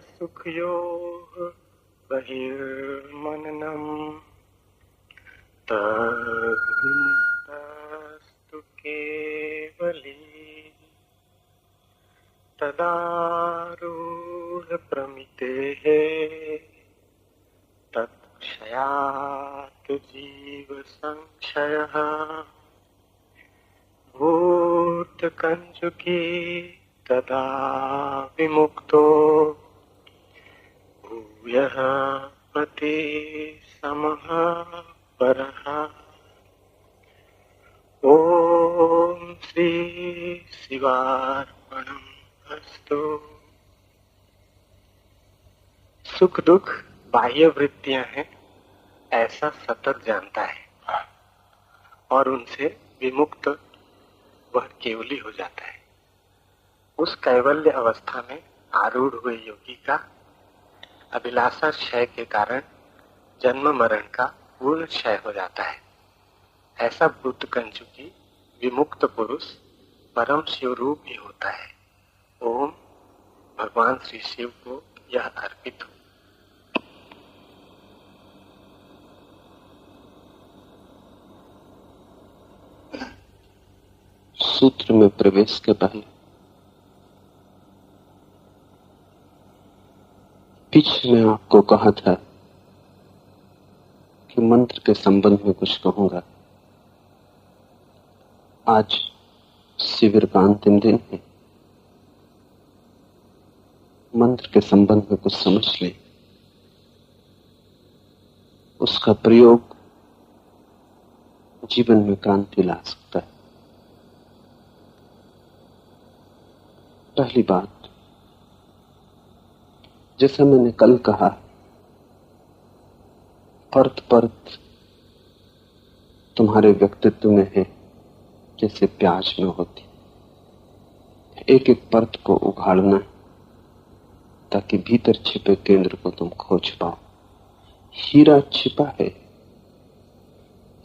सुखयोः बहिर्मननम् तद्विमुक्तस्तु केवली तदारूढप्रमितेः तत्क्षयात् जीवसंशयः भूतकञ्चुकी तदा विमुक्तो भूयः पति समः परः। ओम श्री शिवार्पणमस्तु। सुख दुख बाह्य वृत्तियां हैं ऐसा सतत जानता है और उनसे विमुक्त वह केवली हो जाता है। उस कैवल्य अवस्था में आरूढ़ हुए योगी का अभिलाषा क्षय के कारण जन्म मरण का पूर्ण क्षय हो जाता है। ऐसा भूत कंचुकी विमुक्त पुरुष परम शिव रूप ही होता है। ओम भगवान श्री शिव को यह अर्पित हो। सूत्र में प्रवेश के पहले पीछे मैं आपको कहा था कि मंत्र के संबंध में कुछ कहूंगा। आज शिविर का अंतिम दिन है। मंत्र के संबंध में कुछ समझ लें, उसका प्रयोग जीवन में क्रांति ला सकता है। पहली बात, जैसा मैंने कल कहा, परत परत तुम्हारे व्यक्तित्व में है जैसे प्याज में होती। एक एक परत को उघाड़ना ताकि भीतर छिपे केंद्र को तुम खोज पाओ। हीरा छिपा है,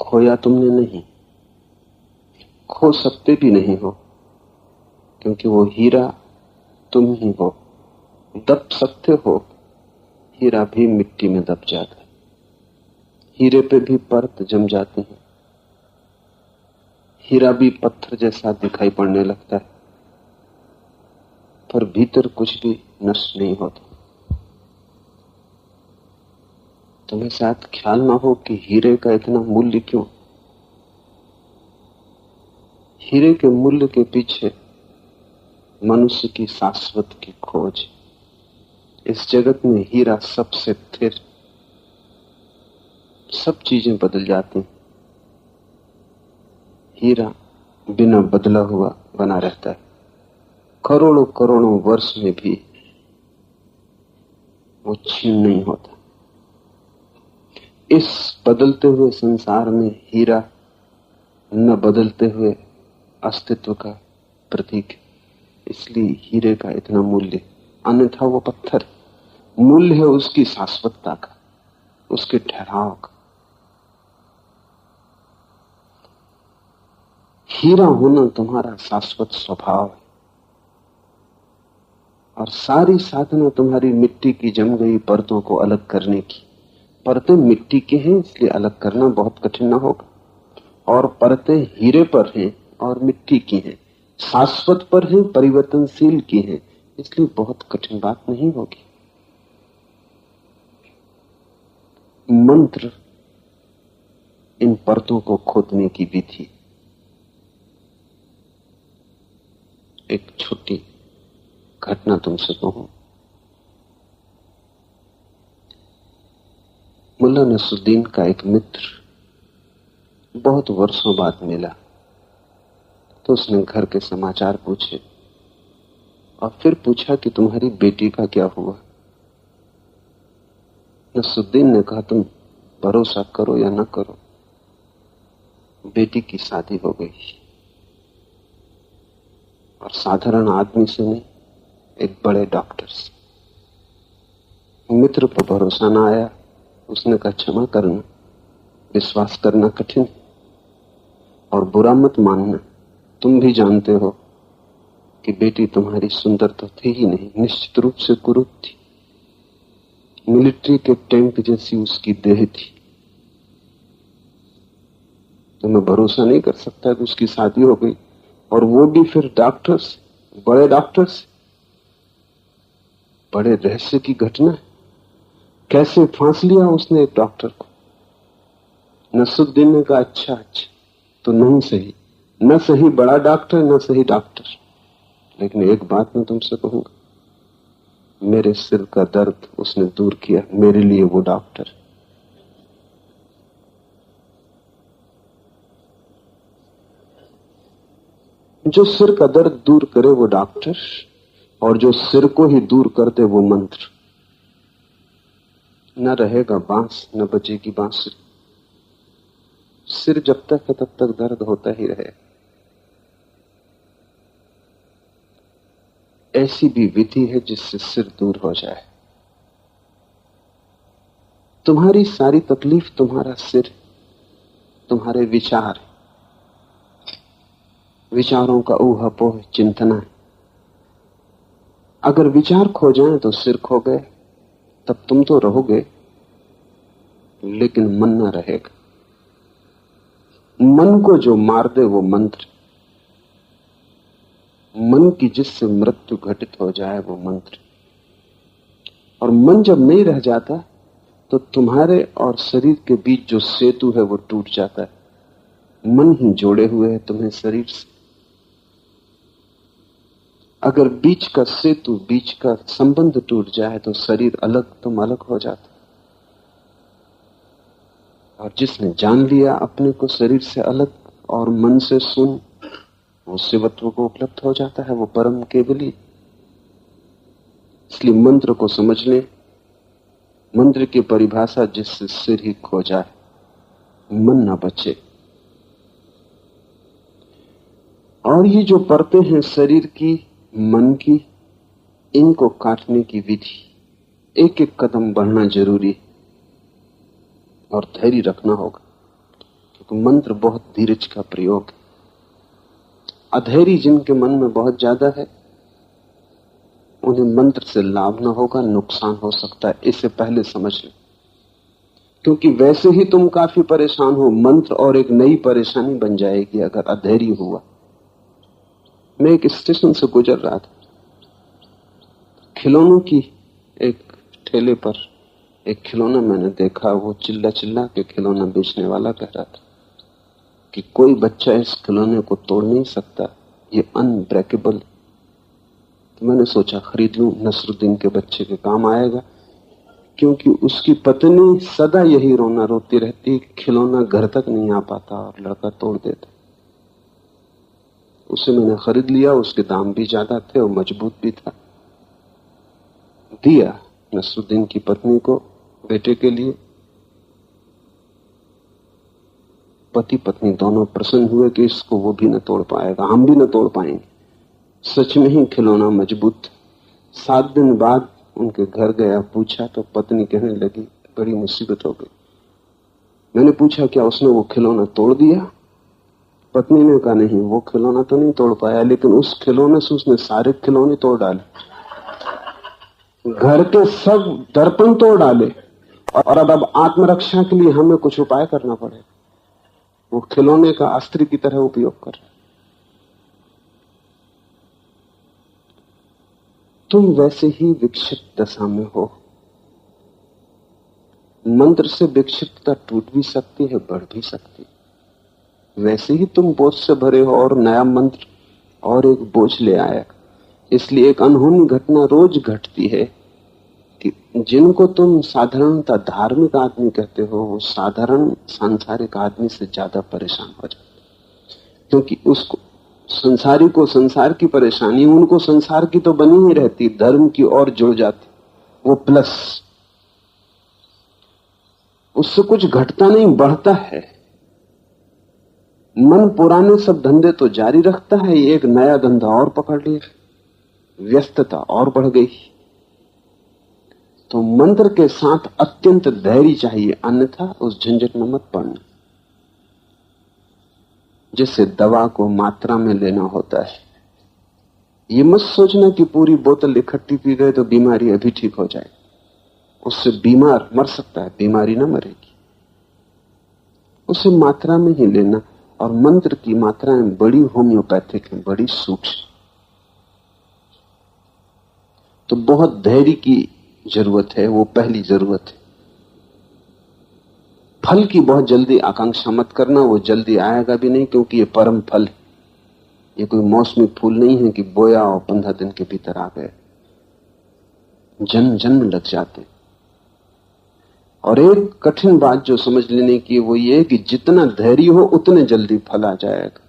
खोया तुमने नहीं, खो सकते भी नहीं हो, क्योंकि वो हीरा तुम ही हो। दब सकते हो, हीरा भी मिट्टी में दब जाता है। हीरे पे भी परत जम जाती है, हीरा भी पत्थर जैसा दिखाई पड़ने लगता है, पर भीतर कुछ भी नष्ट नहीं होता। तुम्हें शायद ख्याल ना हो कि हीरे का इतना मूल्य क्यों। हीरे के मूल्य के पीछे मनुष्य की शाश्वत की खोज। इस जगत में हीरा सबसे स्थिर, सब चीजें बदल जाती हैं, हीरा बिना बदला हुआ बना रहता है। करोड़ों करोड़ों वर्ष में भी वो छीन नहीं होता। इस बदलते हुए संसार में हीरा न बदलते हुए अस्तित्व का प्रतीक है, इसलिए हीरे का इतना मूल्य। अन्यथा वो पत्थर। मूल्य है उसकी शाश्वतता का, उसके ठहराव का। हीरा होना तुम्हारा शाश्वत स्वभाव है, और सारी साधना तुम्हारी मिट्टी की जम गई परतों को अलग करने की। परतें मिट्टी के हैं, इसलिए अलग करना बहुत कठिन ना होगा, और परतें हीरे पर हैं और मिट्टी की हैं, शाश्वत पर हैं, परिवर्तनशील की हैं, इसलिए बहुत कठिन बात नहीं होगी। मंत्र इन परतों को खोदने की विधि। एक छोटी घटना तुमसे कहूं। मुल्ला नसरुद्दीन का एक मित्र बहुत वर्षों बाद मिला, तो उसने घर के समाचार पूछे और फिर पूछा कि तुम्हारी बेटी का क्या हुआ। नसरुद्दीन ने कहा, तुम भरोसा करो या न करो, बेटी की शादी हो गई, और साधारण आदमी से नहीं, एक बड़े डॉक्टर से। मित्र पर भरोसा न आया। उसने कहा, क्षमा करना, विश्वास करना कठिन और बुरा मत मानना। तुम भी जानते हो कि बेटी तुम्हारी सुंदर तो थी ही नहीं, निश्चित रूप से कुरूप थी। मिलिट्री के टैंक जैसी उसकी देह थी। तो मैं भरोसा नहीं कर सकता कि उसकी शादी हो गई, और वो भी फिर डॉक्टर से, बड़े डॉक्टर से। बड़े रहस्य की घटना। कैसे फांस लिया उसने एक डॉक्टर को। नसरुद्दीन ने कहा अच्छा अच्छा, तो नहीं सही, न सही बड़ा डॉक्टर, न सही डॉक्टर। लेकिन एक बात मैं तुमसे कहूंगा, मेरे सिर का दर्द उसने दूर किया, मेरे लिए वो डॉक्टर। जो सिर का दर्द दूर करे वो डॉक्टर, और जो सिर को ही दूर कर दे वो मंत्र। न रहेगा बांस, न बजेगी बांसुरी। सिर जब तक है तब तक दर्द होता ही रहेगा। ऐसी भी विधि है जिससे सिर दूर हो जाए। तुम्हारी सारी तकलीफ तुम्हारा सिर, तुम्हारे विचार, विचारों का ऊहापोह चिंतना है। अगर विचार खो जाएं तो सिर खो गए, तब तुम तो रहोगे लेकिन मन न रहेगा। मन को जो मार दे वो मंत्र, मन की जिससे मृत्यु घटित हो जाए वो मंत्र। और मन जब नहीं रह जाता तो तुम्हारे और शरीर के बीच जो सेतु है वो टूट जाता है। मन ही जोड़े हुए है तुम्हें शरीर से। अगर बीच का सेतु, बीच का संबंध टूट जाए तो शरीर अलग, तुम अलग हो जाते। और जिसने जान लिया अपने को शरीर से अलग और मन से सुन, वो शिवत्व को उपलब्ध हो जाता है, वो परम केवली। इसलिए मंत्र को समझ ले। मंत्र की परिभाषा जिससे सिर ही खो जाए, मन न बचे। और ये जो परतें हैं शरीर की, मन की, इनको काटने की विधि, एक एक कदम बढ़ना जरूरी है और धैर्य रखना होगा, क्योंकि मंत्र बहुत धीरज का प्रयोग है। अधैर्य जिनके मन में बहुत ज्यादा है, उन्हें मंत्र से लाभ ना होगा, नुकसान हो सकता है। इसे पहले समझ लें, क्योंकि वैसे ही तुम काफी परेशान हो, मंत्र और एक नई परेशानी बन जाएगी अगर अधैर्य हुआ। मैं एक स्टेशन से गुजर रहा था, खिलौनों की एक ठेले पर एक खिलौना मैंने देखा। वो चिल्ला चिल्ला के खिलौना बेचने वाला कह रहा था कि कोई बच्चा इस खिलौने को तोड़ नहीं सकता, ये अनब्रेकेबल। तो मैंने सोचा खरीद लूं, नसरुद्दीन के बच्चे के काम आएगा, क्योंकि उसकी पत्नी सदा यही रोना रोती रहती, खिलौना घर तक नहीं आ पाता और लड़का तोड़ देता। उसे मैंने खरीद लिया, उसके दाम भी ज्यादा थे और मजबूत भी था। दिया नसरुद्दीन की पत्नी को बेटे के लिए। पति पत्नी दोनों प्रसन्न हुए कि इसको वो भी न तोड़ पाएगा, हम भी न तोड़ पाएंगे। सच में ही खिलौना मजबूत। 7 दिन बाद उनके घर गया, पूछा तो पत्नी कहने लगी बड़ी मुसीबत हो गई। मैंने पूछा क्या उसने वो खिलौना तोड़ दिया? पत्नी ने कहा नहीं, वो खिलौना तो नहीं तोड़ पाया, लेकिन उस खिलौने से उसने सारे खिलौने तोड़ डाले, घर के सब दर्पण तोड़ डाले। और अब आत्मरक्षा के लिए हमें कुछ उपाय करना पड़ेगा। वो खिलौने का अस्त्र की तरह उपयोग कर रहे। तुम वैसे ही विक्षिप्त दशा में हो। मंत्र से विक्षिप्तता टूट भी सकती है, बढ़ भी सकती है। वैसे ही तुम बोझ से भरे हो और नया मंत्र और एक बोझ ले आया। इसलिए एक अनहोनी घटना रोज घटती है कि जिनको तुम साधारणतः धार्मिक आदमी कहते हो, वो साधारण सांसारिक आदमी से ज्यादा परेशान हो जाते, क्योंकि उसको संसारी को संसार की परेशानी, उनको संसार की तो बनी ही रहती, धर्म की ओर जुड़ जाती, वो प्लस। उससे कुछ घटता नहीं, बढ़ता है। मन पुराने सब धंधे तो जारी रखता है, ये एक नया धंधा और पकड़ लिया, व्यस्तता और बढ़ गई। तो मंत्र के साथ अत्यंत धैर्य चाहिए, अन्यथा उस झंझट में मत पड़ना। जैसे दवा को मात्रा में लेना होता है, ये मत सोचना कि पूरी बोतल इकट्ठी पी गए तो बीमारी अभी ठीक हो जाए। उससे बीमार मर सकता है, बीमारी ना मरेगी। उसे मात्रा में ही लेना। और मंत्र की मात्राएं बड़ी होम्योपैथिक हैं, बड़ी सूक्ष्म। तो बहुत धैर्य की जरूरत है, वो पहली जरूरत है। फल की बहुत जल्दी आकांक्षा मत करना, वो जल्दी आएगा भी नहीं, क्योंकि ये परम फल है। ये कोई मौसमी फूल नहीं है कि बोया और 15 दिन के भीतर आ गए। जन्म जन्म लग जाते। और एक कठिन बात जो समझ लेने की वो ये है कि जितना धैर्य हो उतने जल्दी फल आ जाएगा,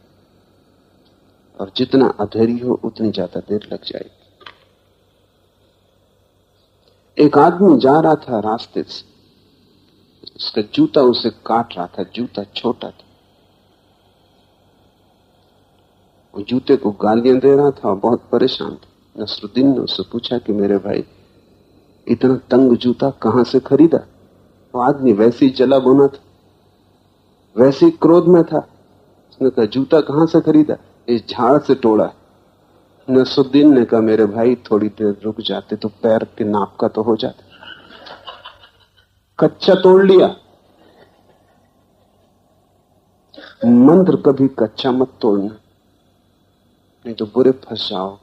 और जितना अधैर्य हो उतनी ज्यादा देर लग जाएगी। एक आदमी जा रहा था रास्ते से, उसका जूता उसे काट रहा था। जूता छोटा था, वो जूते को गालियां दे रहा था और बहुत परेशान था। नसरुद्दीन ने उससे पूछा कि मेरे भाई, इतना तंग जूता कहां से खरीदा? वो आदमी वैसे ही चला बुना था, वैसे ही क्रोध में था। उसने कहा, जूता कहां से खरीदा? इस झाड़ से तोड़ा। नसरुद्दीन ने कहा, मेरे भाई थोड़ी देर रुक जाते तो पैर के नाप का तो हो जाता। कच्चा तोड़ लिया। मंत्र कभी कच्चा मत तोड़ना, नहीं तो बुरे फंस जाओ।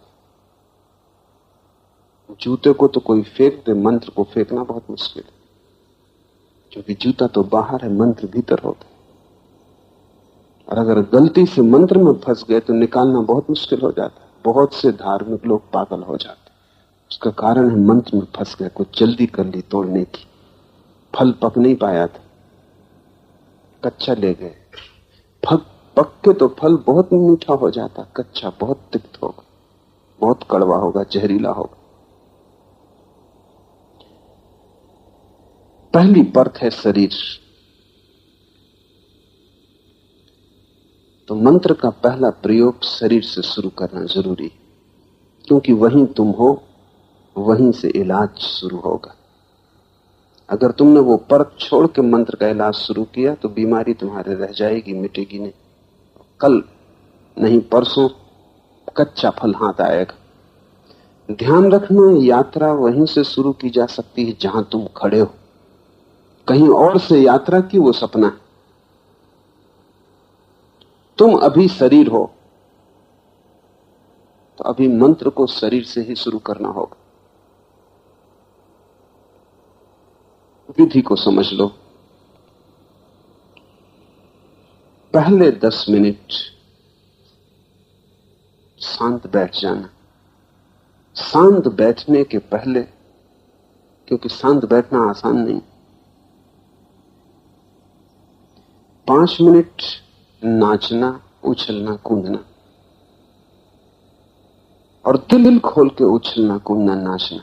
जूते को तो कोई फेंक दे, मंत्र को फेंकना बहुत मुश्किल है, क्योंकि जूता तो बाहर है, मंत्र भीतर होता है। और अगर गलती से मंत्र में फंस गए तो निकालना बहुत मुश्किल हो जाता है। बहुत से धार्मिक लोग पागल हो जाते, उसका कारण है मंत्र में फंस गए, कुछ जल्दी कर ली तोड़ने की। फल पक नहीं पाया था, कच्चा ले गए। पक के तो फल बहुत मीठा हो जाता, कच्चा बहुत तिक्त होगा, बहुत कड़वा होगा, जहरीला होगा। पहली परत है शरीर। तो मंत्र का पहला प्रयोग शरीर से शुरू करना जरूरी, क्योंकि वहीं तुम हो, वहीं से इलाज शुरू होगा। अगर तुमने वो परत छोड़ के मंत्र का इलाज शुरू किया तो बीमारी तुम्हारे रह जाएगी, मिटेगी नहीं। कल नहीं परसों कच्चा फल हाथ आएगा। ध्यान रखना, यात्रा वहीं से शुरू की जा सकती है जहां तुम खड़े हो। कहीं और से यात्रा की वो सपना है। तुम अभी शरीर हो, तो अभी मंत्र को शरीर से ही शुरू करना होगा। विधि को समझ लो। पहले 10 मिनट शांत बैठ जाना। शांत बैठने के पहले, क्योंकि शांत बैठना आसान नहीं, 5 मिनट नाचना, उछलना, कूदना, और दिल खोल के उछलना, कूदना, नाचना,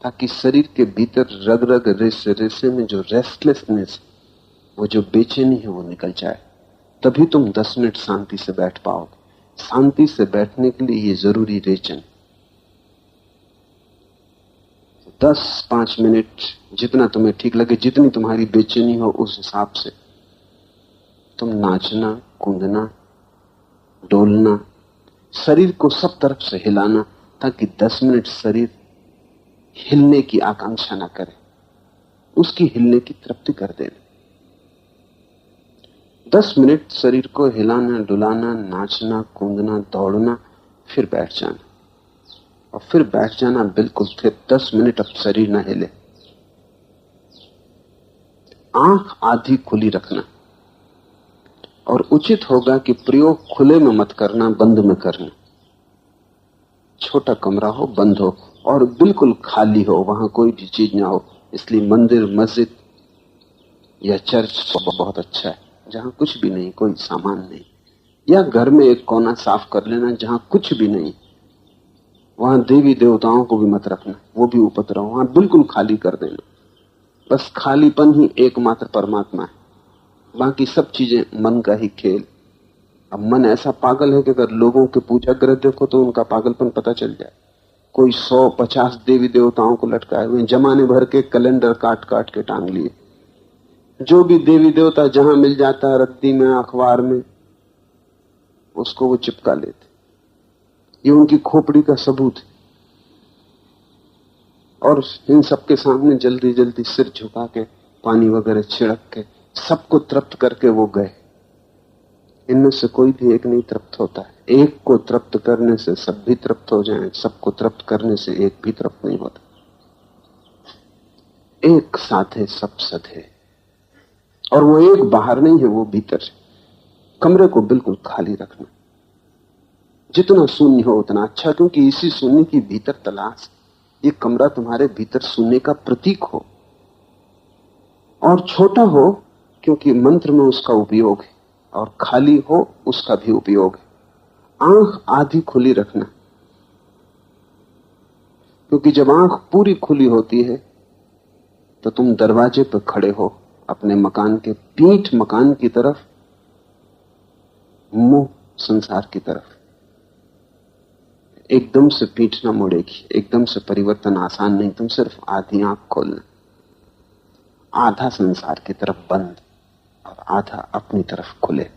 ताकि शरीर के भीतर रग रग रेसे रेसे में जो रेस्टलेसनेस, वो जो बेचैनी है, वो निकल जाए। तभी तुम 10 मिनट शांति से बैठ पाओगे। शांति से बैठने के लिए ये जरूरी रेचन। 10-5 मिनट जितना तुम्हें ठीक लगे, जितनी तुम्हारी बेचैनी हो उस हिसाब से तुम नाचना, कूदना, डोलना, शरीर को सब तरफ से हिलाना, ताकि 10 मिनट शरीर हिलने की आकांक्षा ना करे, उसकी हिलने की तृप्ति कर देना। 10 मिनट शरीर को हिलाना, डुलाना, नाचना, कूदना, दौड़ना, फिर बैठ जाना। और फिर बैठ जाना बिल्कुल। फिर 10 मिनट अब शरीर ना हिले। आंख आधी खुली रखना, और उचित होगा कि प्रयोग खुले में मत करना, बंद में करना। छोटा कमरा हो, बंद हो, और बिल्कुल खाली हो, वहां कोई भी चीज ना हो। इसलिए मंदिर, मस्जिद या चर्च बहुत अच्छा है, जहां कुछ भी नहीं, कोई सामान नहीं। या घर में एक कोना साफ कर लेना जहां कुछ भी नहीं। वहां देवी देवताओं को भी मत रखना, वो भी उपद्रव, वहां बिल्कुल खाली कर देना। बस खालीपन ही एकमात्र परमात्मा है, बाकी सब चीजें मन का ही खेल। अब मन ऐसा पागल है कि अगर लोगों के पूजा ग्रह देखो तो उनका पागलपन पता चल जाए। कोई 100-50 देवी देवताओं को लटकाए हुए, जमाने भर के कैलेंडर काट काट के टांग लिए। जो भी देवी देवता जहां मिल जाता है, रद्दी में, अखबार में, उसको वो चिपका लेते। ये उनकी खोपड़ी का सबूत है। और इन सबके सामने जल्दी जल्दी सिर झुका के पानी वगैरह छिड़क के सबको तृप्त करके वो गए। इनमें से कोई भी एक नहीं तृप्त होता है। एक को तृप्त करने से सब भी तृप्त हो जाएं, सबको तृप्त करने से एक भी तृप्त नहीं होता। एक साधे सब सधे, और वो एक बाहर नहीं है, वो भीतर है। कमरे को बिल्कुल खाली रखना, जितना शून्य हो उतना अच्छा, क्योंकि इसी शून्य की भीतर तलाश। ये कमरा तुम्हारे भीतर शून्य का प्रतीक हो, और छोटा हो क्योंकि मंत्र में उसका उपयोग है, और खाली हो उसका भी उपयोग है। आंख आधी खुली रखना, क्योंकि जब आंख पूरी खुली होती है तो तुम दरवाजे पर खड़े हो अपने मकान के, पीठ मकान की तरफ, मुंह संसार की तरफ। एकदम से पीठ ना मुड़ेगी, एकदम से परिवर्तन आसान नहीं। तुम सिर्फ आधी आंख खोलना, आधा संसार की तरफ बंद और आधा अपनी तरफ खुले।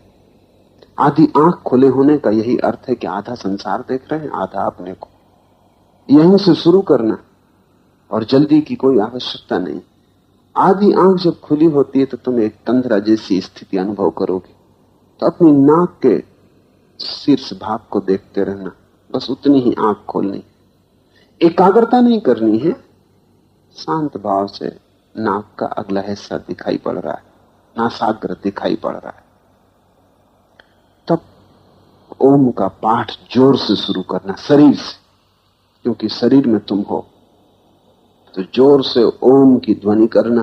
आधी आंख खुले होने का यही अर्थ है कि आधा संसार देख रहे हैं, आधा अपने को। यहीं से शुरू करना, और जल्दी की कोई आवश्यकता नहीं। आधी आंख जब खुली होती है तो तुम एक तंद्रा जैसी स्थिति अनुभव करोगे। तो अपनी नाक के शीर्ष भाग को देखते रहना, बस उतनी ही आंख खोलनी। एकाग्रता नहीं करनी है, शांत भाव से नाक का अगला हिस्सा दिखाई पड़ रहा है, नासाग्र दिखाई पड़ रहा है। तब ओम का पाठ जोर से शुरू करना, शरीर से, क्योंकि शरीर में तुम हो। तो जोर से ओम की ध्वनि करना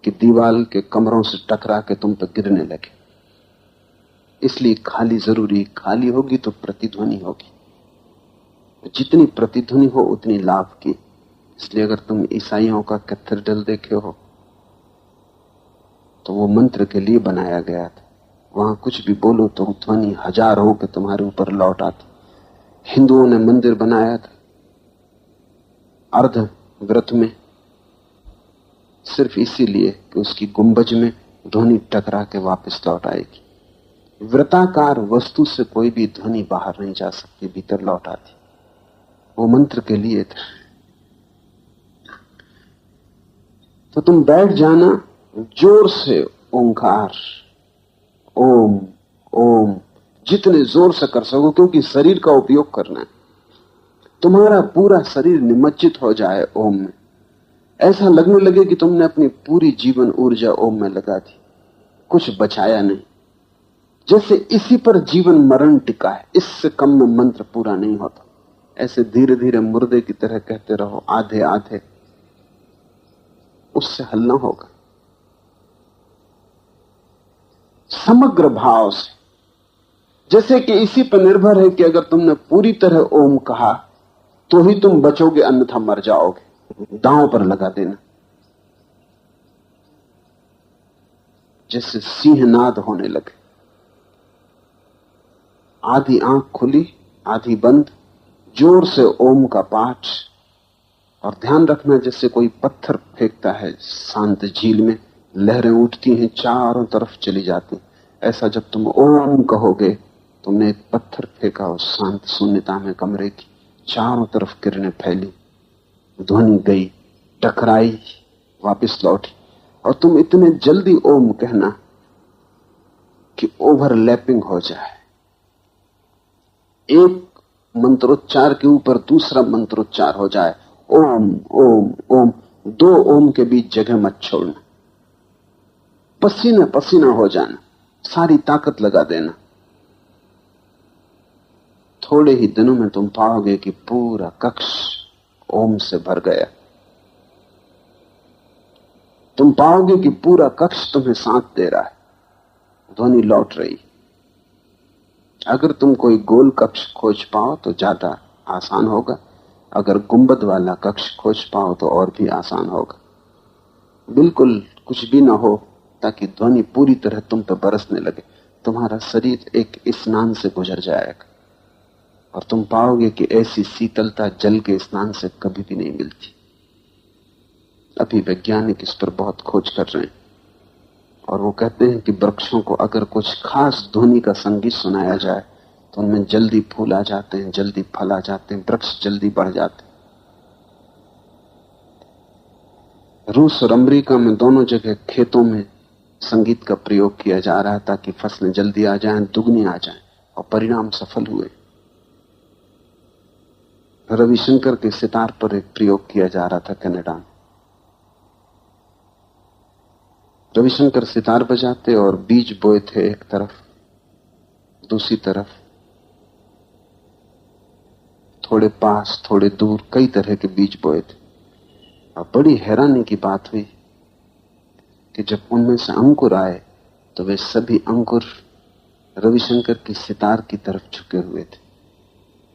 कि दीवाल के कमरों से टकरा के तुम पर गिरने लगे। इसलिए खाली जरूरी, खाली होगी तो प्रतिध्वनि होगी। जितनी प्रतिध्वनि हो उतनी लाभ की। इसलिए अगर तुम ईसाइयों का कैथेड्रल देखे हो तो वो मंत्र के लिए बनाया गया था। वहां कुछ भी बोलो तो ध्वनि हजार हो के तुम्हारे ऊपर लौट आती। हिंदुओं ने मंदिर बनाया था अर्ध व्रत में, सिर्फ इसीलिए कि उसकी गुंबज में ध्वनि टकरा के वापस लौट आएगी। व्रताकार वस्तु से कोई भी ध्वनि बाहर नहीं जा सकती, भीतर लौट आती। वो मंत्र के लिए था। तो तुम बैठ जाना, जोर से ओंकार, ओम ओम, जितने जोर से कर सको, क्योंकि शरीर का उपयोग करना है। तुम्हारा पूरा शरीर निमज्जित हो जाए ओम में। ऐसा लगने लगे कि तुमने अपनी पूरी जीवन ऊर्जा ओम में लगा दी, कुछ बचाया नहीं। जैसे इसी पर जीवन मरण टिका है, इससे कम में मंत्र पूरा नहीं होता। ऐसे धीरे धीरे मुर्दे की तरह कहते रहो, आधे आधे, उससे हल ना होगा। समग्र भाव से, जैसे कि इसी पर निर्भर है कि अगर तुमने पूरी तरह ओम कहा तो ही तुम बचोगे, अन्यथा मर जाओगे। दांव पर लगा देना। जैसे सिंहनाद होने लगे, आधी आंख खुली आधी बंद, जोर से ओम का पाठ। और ध्यान रखना, जैसे कोई पत्थर फेंकता है शांत झील में, लहरें उठती हैं, चारों तरफ चली जाती। ऐसा जब तुम ओम कहोगे, तुमने एक पत्थर फेंका उस शांत शून्यता में कमरे की, चारों तरफ किरणें फैली, ध्वनि गई, टकराई, वापस लौटी। और तुम इतने जल्दी ओम कहना कि ओवरलैपिंग हो जाए। एक मंत्रोच्चार के ऊपर दूसरा मंत्रोच्चार हो जाए, ओम ओम ओम। दो ओम के बीच जगह मत छोड़ना। पसीना पसीना हो जाना, सारी ताकत लगा देना। थोड़े ही दिनों में तुम पाओगे कि पूरा कक्ष ओम से भर गया। तुम पाओगे कि पूरा कक्ष तुम्हें साथ दे रहा है, ध्वनि लौट रही। अगर तुम कोई गोल कक्ष खोज पाओ तो ज्यादा आसान होगा, अगर गुंबद वाला कक्ष खोज पाओ तो और भी आसान होगा। बिल्कुल कुछ भी ना हो, ताकि ध्वनि पूरी तरह तुम पर बरसने लगे। तुम्हारा शरीर एक स्नान से गुजर जाएगा और तुम पाओगे कि ऐसी शीतलता जल के स्नान से कभी भी नहीं मिलती। अभी वैज्ञानिक इस पर बहुत खोज कर रहे हैं और वो कहते हैं कि वृक्षों को अगर कुछ खास ध्वनि का संगीत सुनाया जाए तो उनमें जल्दी फूल आ जाते हैं, जल्दी फल आ जाते हैं, वृक्ष जल्दी बढ़ जाते हैं। रूस और अमेरिका में दोनों जगह खेतों में संगीत का प्रयोग किया जा रहा है ताकि फसलें जल्दी आ जाएं, दुगनी आ जाएं, और परिणाम सफल हुए। रविशंकर के सितार पर एक प्रयोग किया जा रहा था कनाडा में। रविशंकर सितार बजाते और बीज बोए थे एक तरफ, दूसरी तरफ थोड़े पास थोड़े दूर कई तरह के बीज बोए थे। और बड़ी हैरानी की बात हुई कि जब उनमें से अंकुर आए तो वे सभी अंकुर रविशंकर की सितार की तरफ झुके हुए थे।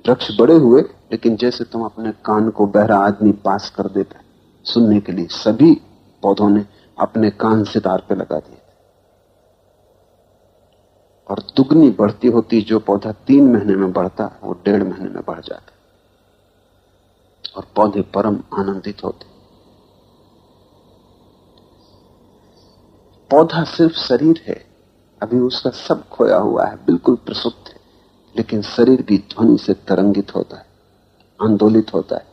वृक्ष बड़े हुए, लेकिन जैसे तुम अपने कान को बहरा आदमी पास कर देता सुनने के लिए, सभी पौधों ने अपने कान सितार पे लगा दिए। और दुगनी बढ़ती होती जो पौधा 3 महीने में बढ़ता, वो 1.5 महीने में बढ़ जाता, और पौधे परम आनंदित होते। पौधा सिर्फ शरीर है, अभी उसका सब खोया हुआ है, बिल्कुल प्रसुप्त है, लेकिन शरीर भी ध्वनि से तरंगित होता है, आंदोलित होता है।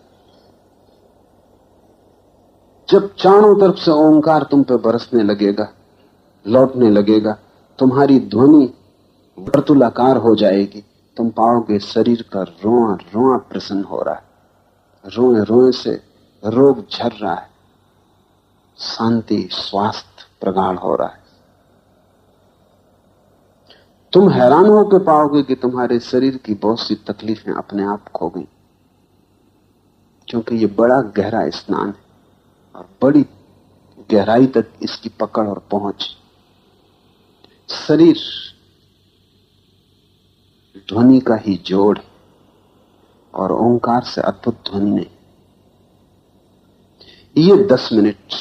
जब चारों तरफ से ओंकार तुम पे बरसने लगेगा, लौटने लगेगा, तुम्हारी ध्वनि वर्तुलाकार हो जाएगी, तुम पाओगे शरीर का रोआ रोआ प्रसन्न हो रहा है, रोए रोए से रोग झर रहा है, शांति स्वास्थ्य प्रगाढ़ हो रहा है। तुम हैरान होकर पाओगे कि तुम्हारे शरीर की बहुत सी तकलीफें अपने आप खो गई, क्योंकि ये बड़ा गहरा स्नान है और बड़ी गहराई तक इसकी पकड़ और पहुंच। शरीर ध्वनि का ही जोड़ है और ओंकार से अद्भुत ध्वनि नहीं। ये 10 मिनट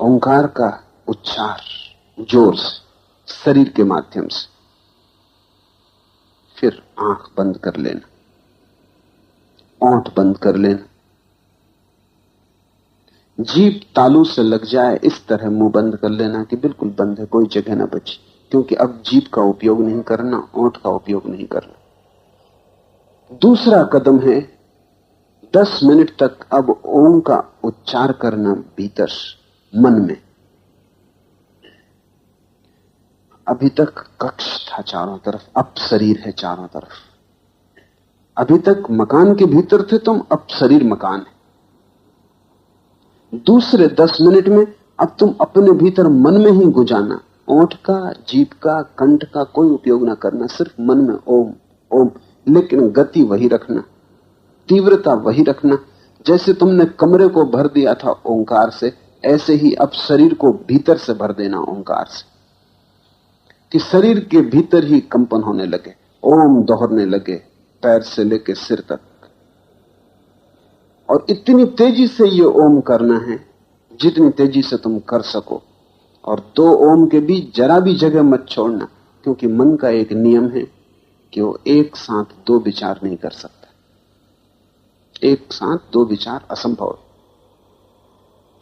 ओंकार का उच्चार जोर से शरीर के माध्यम से, फिर आंख बंद कर लेना, ओंठ बंद कर लेना, जीभ तालू से लग जाए इस तरह मुंह बंद कर लेना कि बिल्कुल बंद है, कोई जगह ना बची, क्योंकि अब जीभ का उपयोग नहीं करना, ओंठ का उपयोग नहीं करना। दूसरा कदम है 10 मिनट तक अब ओम का उच्चार करना भीतर मन में। अभी तक कक्ष था चारों तरफ, अब शरीर है चारों तरफ। अभी तक मकान के भीतर थे तुम, अब शरीर मकान है। दूसरे 10 मिनट में अब तुम अपने भीतर मन में ही गुजाना, ओंठ का, जीभ का, कंठ का कोई उपयोग ना करना, सिर्फ मन में ओम ओम, लेकिन गति वही रखना, तीव्रता वही रखना। जैसे तुमने कमरे को भर दिया था ओंकार से, ऐसे ही अब शरीर को भीतर से भर देना ओंकार से, कि शरीर के भीतर ही कंपन होने लगे, ओम दोहरने लगे पैर से लेकर सिर तक। और इतनी तेजी से ये ओम करना है जितनी तेजी से तुम कर सको, और 2 ओम के बीच जरा भी जगह मत छोड़ना, क्योंकि मन का एक नियम है कि वो एक साथ 2 विचार नहीं कर सकता। एक साथ 2 विचार असंभव है।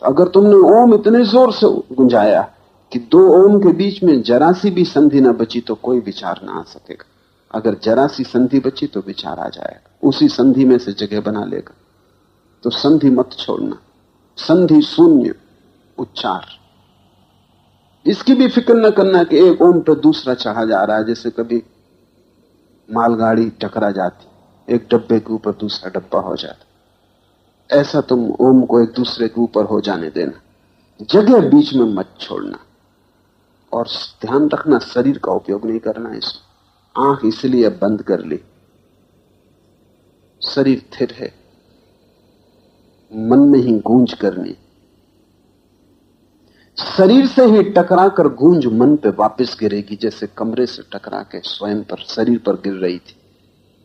तो अगर तुमने ओम इतने जोर से गुंजाया कि 2 ओम के बीच में जरा सी भी संधि ना बची तो कोई विचार ना आ सकेगा। अगर जरा सी संधि बची तो विचार आ जाएगा, उसी संधि में से जगह बना लेगा। तो संधि मत छोड़ना, संधि शून्य उच्चार। इसकी भी फिक्र न करना कि एक ओम पर दूसरा चढ़ा जा रहा है, जैसे कभी मालगाड़ी टकरा जाती, एक डब्बे के ऊपर दूसरा डब्बा हो जाता। ऐसा तुम ओम को एक दूसरे के ऊपर हो जाने देना, जगह बीच में मत छोड़ना। और ध्यान रखना शरीर का उपयोग नहीं करना इसमें। आंख इसलिए बंद कर ली, शरीर स्थिर है, मन में ही गूंज करनी। शरीर से ही टकरा कर गूंज मन पे वापस गिरेगी, जैसे कमरे से टकरा के स्वयं पर, शरीर पर गिर रही थी।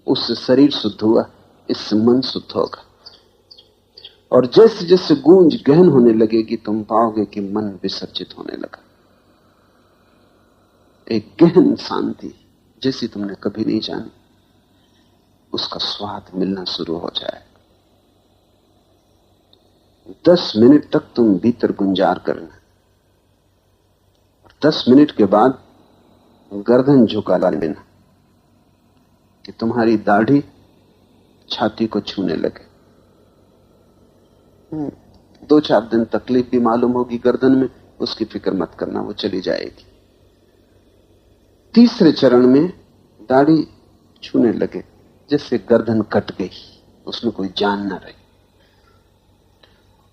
उससे शरीर शुद्ध हुआ, इससे मन शुद्ध होगा। और जैसे जैसे गूंज गहन होने लगेगी तुम पाओगे कि मन विसर्जित होने लगा। एक गहन शांति जैसी तुमने कभी नहीं जानी, उसका स्वाद मिलना शुरू हो जाए। 10 मिनट तक तुम भीतर गुंजार करना। 10 मिनट के बाद गर्दन झुका लेना, कि तुम्हारी दाढ़ी छाती को छूने लगे। 2-4 दिन तकलीफ भी मालूम होगी गर्दन में, उसकी फिक्र मत करना, वो चली जाएगी। तीसरे चरण में दाढ़ी छूने लगे, जैसे गर्दन कट गई, उसमें कोई जान न रही।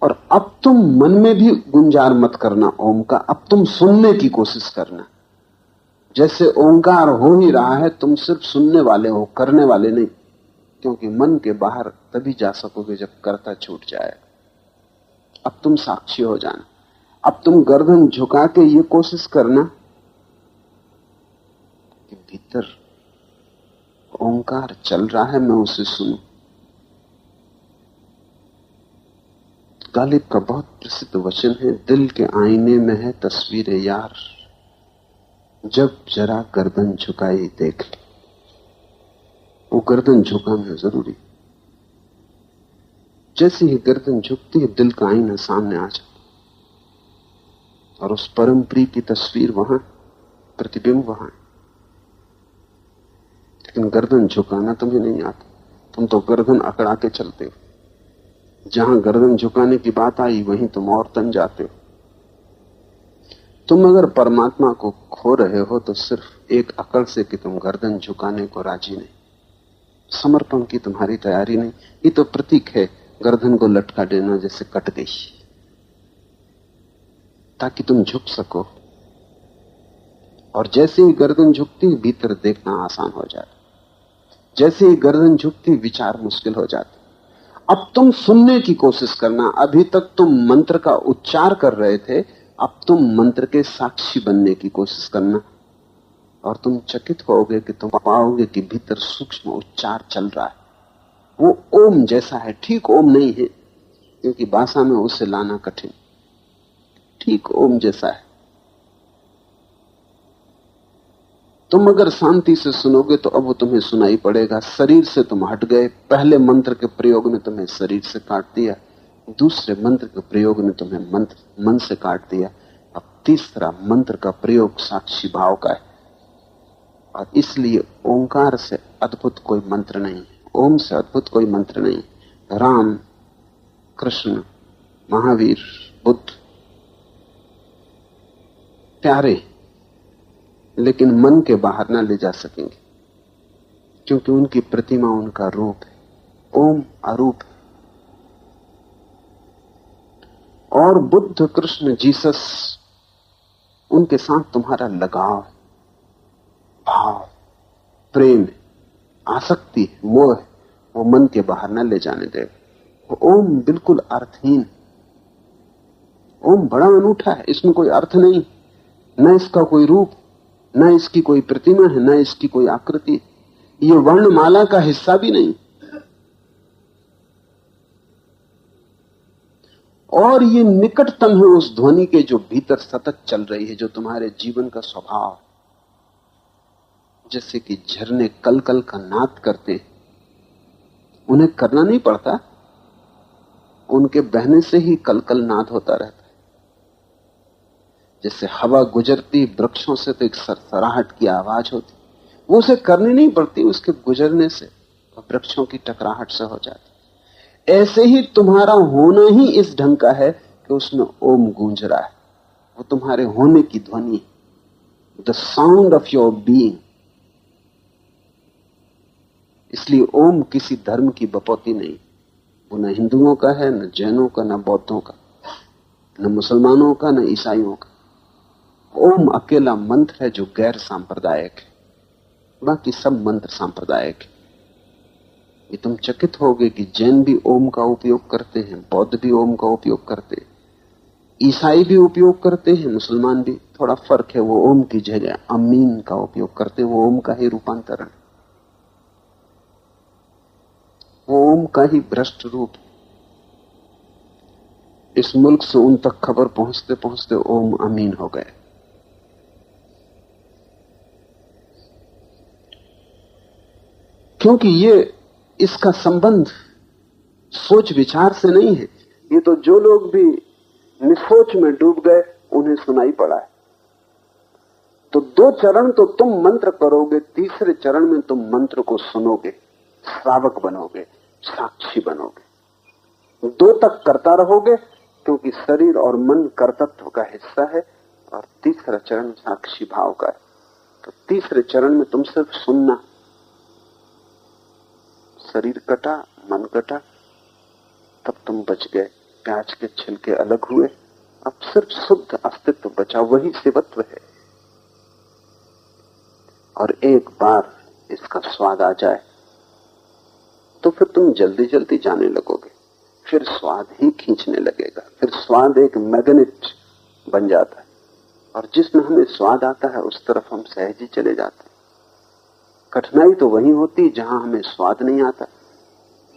और अब तुम मन में भी गुंजार मत करना ओम का, अब तुम सुनने की कोशिश करना। जैसे ओंकार हो ही रहा है, तुम सिर्फ सुनने वाले हो, करने वाले नहीं, क्योंकि मन के बाहर तभी जा सकोगे जब कर्ता छूट जाए। अब तुम साक्षी हो जाना। अब तुम गर्दन झुका के ये कोशिश करना कि भीतर ओंकार चल रहा है, मैं उसे सुनूं। गालिब का बहुत प्रसिद्ध वचन है, दिल के आईने में है तस्वीर यार, जब जरा गर्दन झुकाई देख ले। वो गर्दन झुकाना जरूरी। जैसे ही गर्दन झुकती है, दिल का आईना सामने आ जाता और उस परम प्रिय की तस्वीर वहां, प्रतिबिंब वहां। लेकिन गर्दन झुकाना तुम्हें नहीं आता, तुम तो गर्दन अकड़ा के चलते हो। जहां गर्दन झुकाने की बात आई वहीं तुम और तन जाते हो। तुम अगर परमात्मा को खो रहे हो तो सिर्फ एक अकड़ से कि तुम गर्दन झुकाने को राजी नहीं, समर्पण की तुम्हारी तैयारी नहीं। ये तो प्रतीक है गर्दन को लटका देना जैसे कट गई, ताकि तुम झुक सको। और जैसे ही गर्दन झुकती, भीतर देखना आसान हो जाता। जैसे ही गर्दन झुकती, विचार मुश्किल हो जाता। अब तुम सुनने की कोशिश करना। अभी तक तुम मंत्र का उच्चार कर रहे थे, अब तुम मंत्र के साक्षी बनने की कोशिश करना। और तुम चकित होगे कि तुम पाओगे कि भीतर सूक्ष्म उच्चार चल रहा है। वो ओम जैसा है, ठीक ओम नहीं है, क्योंकि भाषा में उसे लाना कठिन, ठीक ओम जैसा है। तुम अगर शांति से सुनोगे तो अब वो तुम्हें सुनाई पड़ेगा। शरीर से तुम हट गए, पहले मंत्र के प्रयोग ने तुम्हें शरीर से काट दिया, दूसरे मंत्र के प्रयोग ने तुम्हें मन से काट दिया, अब तीसरा मंत्र का प्रयोग साक्षी भाव का है। और इसलिए ओंकार से अद्भुत कोई मंत्र नहीं, ओम से अद्भुत कोई मंत्र नहीं। राम, कृष्ण, महावीर, बुद्ध प्यारे, लेकिन मन के बाहर ना ले जा सकेंगे, क्योंकि उनकी प्रतिमा, उनका रूप है। ओम अरूप है। और बुद्ध, कृष्ण, जीसस, उनके साथ तुम्हारा लगाव, भाव, प्रेम, आसक्ति, मोह, वो मन के बाहर न ले जाने दे। ओम बिल्कुल अर्थहीन, ओम बड़ा अनूठा है, इसमें कोई अर्थ नहीं, न इसका कोई रूप, न इसकी कोई प्रतिमा है, न इसकी कोई आकृति, ये वर्णमाला का हिस्सा भी नहीं। और ये निकटतम है उस ध्वनि के जो भीतर सतत चल रही है, जो तुम्हारे जीवन का स्वभाव। जैसे कि झरने कल कल का नाद करते, उन्हें करना नहीं पड़ता, उनके बहने से ही कल कल नाद होता रहता है। जैसे हवा गुजरती वृक्षों से तो एक सरसराहट की आवाज होती, वो उसे करनी नहीं पड़ती, उसके गुजरने से वृक्षों की टकराहट से हो जाती। ऐसे ही तुम्हारा होना ही इस ढंग का है कि उसमें ओम गूंज रहा है, वो तुम्हारे होने की ध्वनि, the sound of your being. इसलिए ओम किसी धर्म की बपौती नहीं, वो न हिंदुओं का है, न जैनों का, न बौद्धों का, न मुसलमानों का, न ईसाइयों का। ओम अकेला मंत्र है जो गैर सांप्रदायिक है, बाकी सब मंत्र सांप्रदायिक है। ये तुम चकित होगे कि जैन भी ओम का उपयोग करते हैं, बौद्ध भी ओम का उपयोग करते हैं, ईसाई भी उपयोग करते हैं, मुसलमान भी। थोड़ा फर्क है, वो ओम की जगह अमीन का उपयोग करते हैं, वो ओम का ही रूपांतरण, वो ओम का ही भ्रष्ट रूप। इस मुल्क से उन तक खबर पहुंचते पहुंचते ओम अमीन हो गए। क्योंकि ये इसका संबंध सोच विचार से नहीं है, ये तो जो लोग भी निसोच में डूब गए उन्हें सुनाई पड़ा है। तो 2 चरण तो तुम मंत्र करोगे, तीसरे चरण में तुम मंत्र को सुनोगे, श्रावक बनोगे, साक्षी बनोगे। 2 तक करता रहोगे क्योंकि शरीर और मन कर्तृत्व का हिस्सा है, और तीसरा चरण साक्षी भाव का है। तो तीसरे चरण में तुम सिर्फ सुनना। शरीर कटा, मन कटा, तब तुम बच गए, प्याज के छिलके अलग हुए, अब सिर्फ शुद्ध अस्तित्व बचा, वही शिवत्व है। और एक बार इसका स्वाद आ जाए तो फिर तुम जल्दी जल्दी जाने लगोगे, फिर स्वाद ही खींचने लगेगा, फिर स्वाद एक मैग्नेट बन जाता है, और जिसमें हमें स्वाद आता है उस तरफ हम सहज ही चले जाते हैं। कठिनाई तो वही होती जहां हमें स्वाद नहीं आता।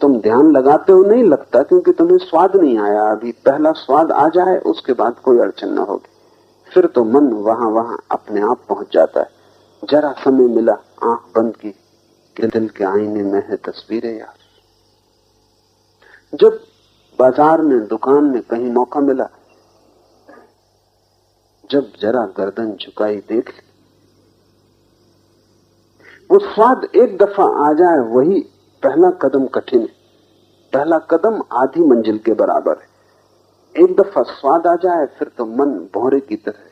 तुम ध्यान लगाते हो, नहीं लगता क्योंकि तुम्हें स्वाद नहीं आया। अभी पहला स्वाद आ जाए उसके बाद कोई अड़चन न होगी, फिर तो मन वहां वहां अपने आप पहुंच जाता है। जरा समय मिला, आंख बंद की कि दिल के आईने में है तस्वीरें यार। जब बाजार में, दुकान में कहीं मौका मिला, जब जरा गर्दन झुकाई देख ली, वो स्वाद एक दफा आ जाए, वही पहला कदम कठिन है। पहला कदम आधी मंजिल के बराबर है। एक दफा स्वाद आ जाए फिर तो मन भौरे की तरह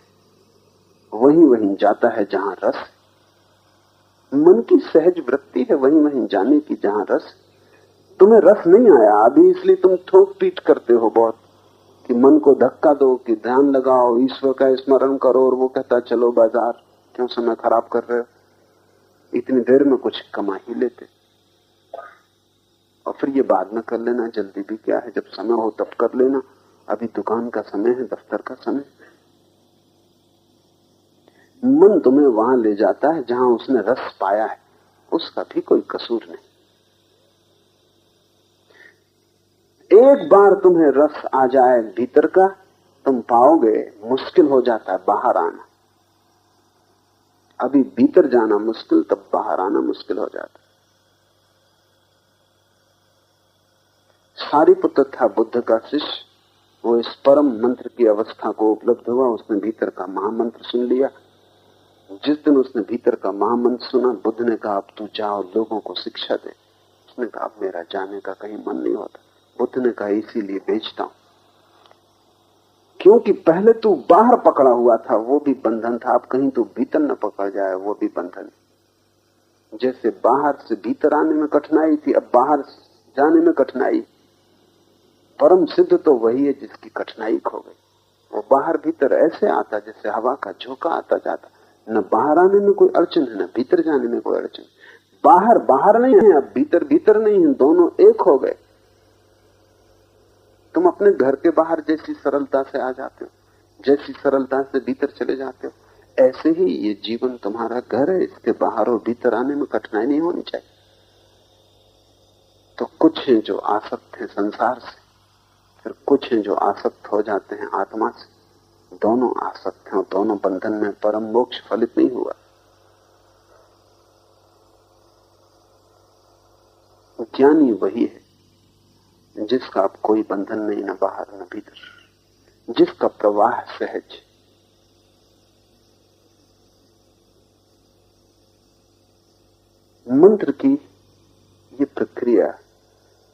वहीं वहीं जाता है जहां रस है। मन की सहज वृत्ति है वहीं वहीं जाने की जहां रस। तुम्हें रस नहीं आया अभी, इसलिए तुम ठोक पीट करते हो बहुत कि मन को धक्का दो, कि ध्यान लगाओ, ईश्वर का स्मरण करो, और वो कहता चलो बाजार, क्यों समय खराब कर रहे हो, इतनी देर में कुछ कमा ही लेते, और फिर ये बाद में कर लेना, जल्दी भी क्या है, जब समय हो तब कर लेना, अभी दुकान का समय है, दफ्तर का समय। मन तुम्हें वहां ले जाता है जहां उसने रस पाया है, उसका भी कोई कसूर नहीं। एक बार तुम्हें रस आ जाए भीतर का, तुम पाओगे मुश्किल हो जाता है बाहर आना। अभी भीतर जाना मुश्किल, तब बाहर आना मुश्किल हो जाता है। सारिपुत्र था बुद्ध का शिष्य, वो इस परम मंत्र की अवस्था को उपलब्ध हुआ, उसने भीतर का महामंत्र सुन लिया। जिस दिन उसने भीतर का महामंत्र सुना, बुद्ध ने कहा अब तू जा और लोगों को शिक्षा दे। उसने कहा अब मेरा जाने का कहीं मन नहीं होता। बुद्ध ने कहा इसीलिए भेजता हूं, क्योंकि पहले तू बाहर पकड़ा हुआ था, वो भी बंधन था, अब कहीं तू भीतर न पकड़ जाए, वो भी बंधन। जैसे बाहर से भीतर आने में कठिनाई थी, अब बाहर जाने में कठिनाई। परम सिद्ध तो वही है जिसकी कठिनाई खो गई। वो बाहर भीतर ऐसे आता जैसे हवा का झोंका आता जाता, न बाहर आने में कोई अड़चन है, न भीतर जाने में कोई अड़चन। बाहर बाहर नहीं है, अब भीतर भीतर नहीं है, दोनों एक हो गए। तुम अपने घर के बाहर जैसी सरलता से आ जाते हो, जैसी सरलता से भीतर चले जाते हो, ऐसे ही ये जीवन तुम्हारा घर है, इसके बाहर और भीतर आने में कठिनाई नहीं होनी चाहिए। तो कुछ हैं जो आसक्त हैं संसार से, फिर कुछ हैं जो आसक्त हो जाते हैं आत्मा से। दोनों आसक्त हैं और दोनों बंधन में परम मोक्ष फलित नहीं हुआ। ज्ञानी वही है जिसका अब कोई बंधन नहीं, न बाहर न भीतर, जिसका प्रवाह सहज। मंत्र की ये प्रक्रिया,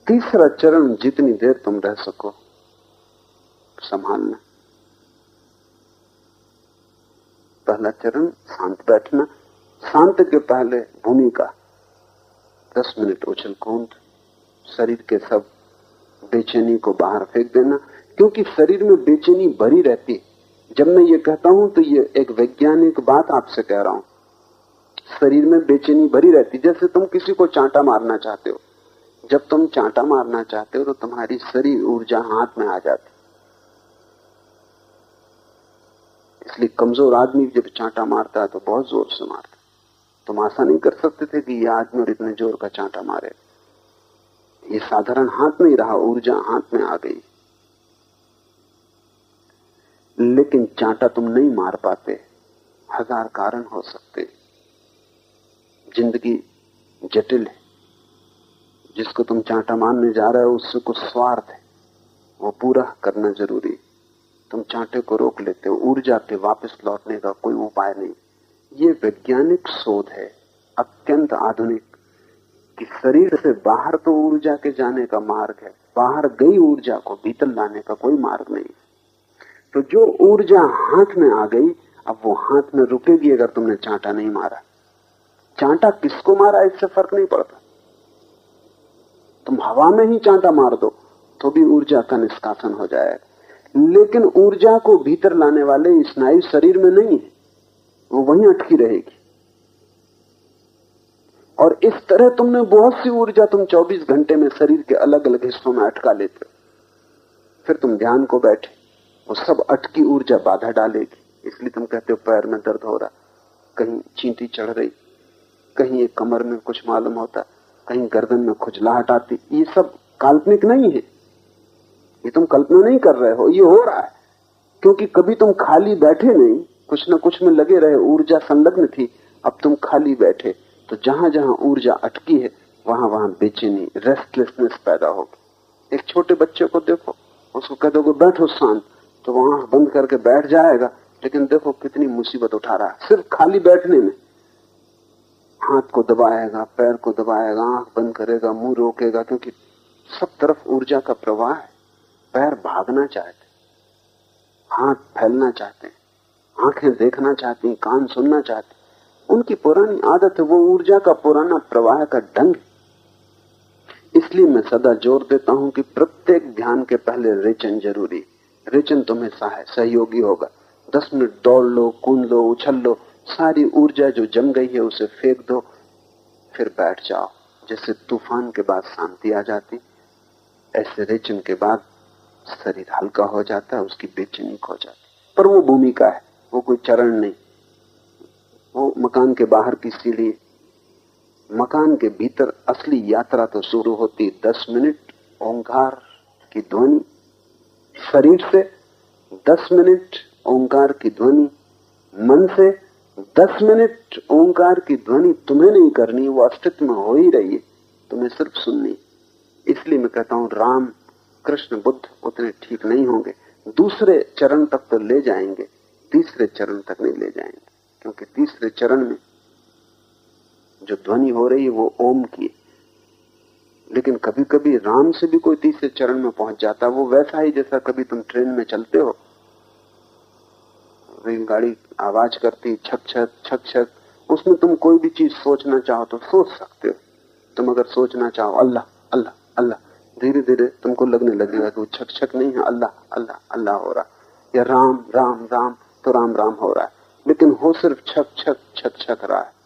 तीसरा चरण जितनी देर तुम रह सको संभालना। पहला चरण शांत बैठना, शांत के पहले भूमिका 10 मिनट उछल कूद, शरीर के सब बेचैनी को बाहर फेंक देना, क्योंकि शरीर में बेचैनी भरी रहती है। जब मैं ये कहता हूं तो ये एक वैज्ञानिक बात आपसे कह रहा हूं। शरीर में बेचैनी भरी रहती, जैसे तुम किसी को चांटा मारना चाहते हो। जब तुम चांटा मारना चाहते हो तो तुम्हारी शरीर ऊर्जा हाथ में आ जाती, इसलिए कमजोर आदमी जब चांटा मारता है तो बहुत जोर से मारता। तुम आशा नहीं कर सकते थे कि यह आदमी और इतने जोर का चांटा मारे। ये साधारण हाथ नहीं रहा, ऊर्जा हाथ में आ गई। लेकिन चांटा तुम नहीं मार पाते, 1000 कारण हो सकते। जिंदगी जटिल है। जिसको तुम चांटा मारने जा रहे हो उससे कुछ स्वार्थ है, वो पूरा करना जरूरी। तुम चांटे को रोक लेते हो, ऊर्जा पे वापस लौटने का कोई उपाय नहीं। ये वैज्ञानिक शोध है, अत्यंत आधुनिक, कि शरीर से बाहर तो ऊर्जा के जाने का मार्ग है, बाहर गई ऊर्जा को भीतर लाने का कोई मार्ग नहीं। तो जो ऊर्जा हाथ में आ गई, अब वो हाथ में रुकेगी अगर तुमने चांटा नहीं मारा। चांटा किसको मारा इससे फर्क नहीं पड़ता, तुम हवा में ही चांटा मार दो तो भी ऊर्जा का निष्कासन हो जाएगा। लेकिन ऊर्जा को भीतर लाने वाले स्नायु शरीर में नहीं है, वो वहीं अटकी रहेगी। और इस तरह तुमने बहुत सी ऊर्जा तुम 24 घंटे में शरीर के अलग अलग हिस्सों में अटका लेते हो। फिर तुम ध्यान को बैठे, वो सब अटकी ऊर्जा बाधा डालेगी। इसलिए तुम कहते हो पैर में दर्द हो रहा, कहीं चींटी चढ़ रही, कहीं एक कमर में कुछ मालूम होता, कहीं गर्दन में खुजलाहट आती। ये सब काल्पनिक नहीं है, ये तुम कल्पना नहीं कर रहे हो, ये हो रहा है। क्योंकि कभी तुम खाली बैठे नहीं, कुछ न कुछ में लगे रहे, ऊर्जा संलग्न थी। अब तुम खाली बैठे तो जहां जहां ऊर्जा अटकी है वहां वहां बेचैनी, रेस्टलेसनेस पैदा होगी। एक छोटे बच्चे को देखो, उसको कह दोगे बैठो शांत, तो वो आंख बंद करके बैठ जाएगा। लेकिन देखो कितनी मुसीबत उठा रहा है सिर्फ खाली बैठने में। हाथ को दबाएगा, पैर को दबाएगा, आंख बंद करेगा, मुंह रोकेगा, क्योंकि सब तरफ ऊर्जा का प्रवाह है। पैर भागना चाहते, हाथ फैलना चाहते, आंखें देखना चाहती, कान सुनना चाहते। उनकी पुरानी आदत है, वो ऊर्जा का पुराना प्रवाह का ढंग। इसलिए मैं सदा जोर देता हूं कि प्रत्येक ध्यान के पहले रेचन जरूरी। रेचन तुम्हें सहयोगी होगा। 10 मिनट दौड़ लो, कूद लो, उछल लो, सारी ऊर्जा जो जम गई है उसे फेंक दो, फिर बैठ जाओ। जैसे तूफान के बाद शांति आ जाती, ऐसे रेचन के बाद शरीर हल्का हो जाता है, उसकी बेचैनी खो जाती। पर वो भूमिका है, वो कोई चरण नहीं। वो मकान के बाहर की सीढ़ी, मकान के भीतर असली यात्रा तो शुरू होती 10 मिनट ओंकार की ध्वनि शरीर से, 10 मिनट ओंकार की ध्वनि मन से, 10 मिनट ओंकार की ध्वनि तुम्हें नहीं करनी, वो अस्तित्व में हो ही रही है, तुम्हें सिर्फ सुननी। इसलिए मैं कहता हूं राम, कृष्ण, बुद्ध उतने ठीक नहीं होंगे। दूसरे चरण तक तो ले जाएंगे, तीसरे चरण तक नहीं ले जाएंगे, क्योंकि तीसरे चरण में जो ध्वनि हो रही है वो ओम की। लेकिन कभी कभी राम से भी कोई तीसरे चरण में पहुंच जाता, वो वैसा ही जैसा कभी तुम ट्रेन में चलते हो, रेलगाड़ी आवाज करती छक छक छक छक, उसमें तुम कोई भी चीज सोचना चाहो तो सोच सकते हो। तुम अगर सोचना चाहो अल्लाह अल्लाह अल्लाह, धीरे धीरे तुमको लगने लगेगा कि वो छक छक नहीं है, अल्लाह अल्लाह अल्लाह हो रहा, या राम राम राम तो राम राम हो रहा है, लेकिन हो सिर्फ छक छक छक छक रहा है।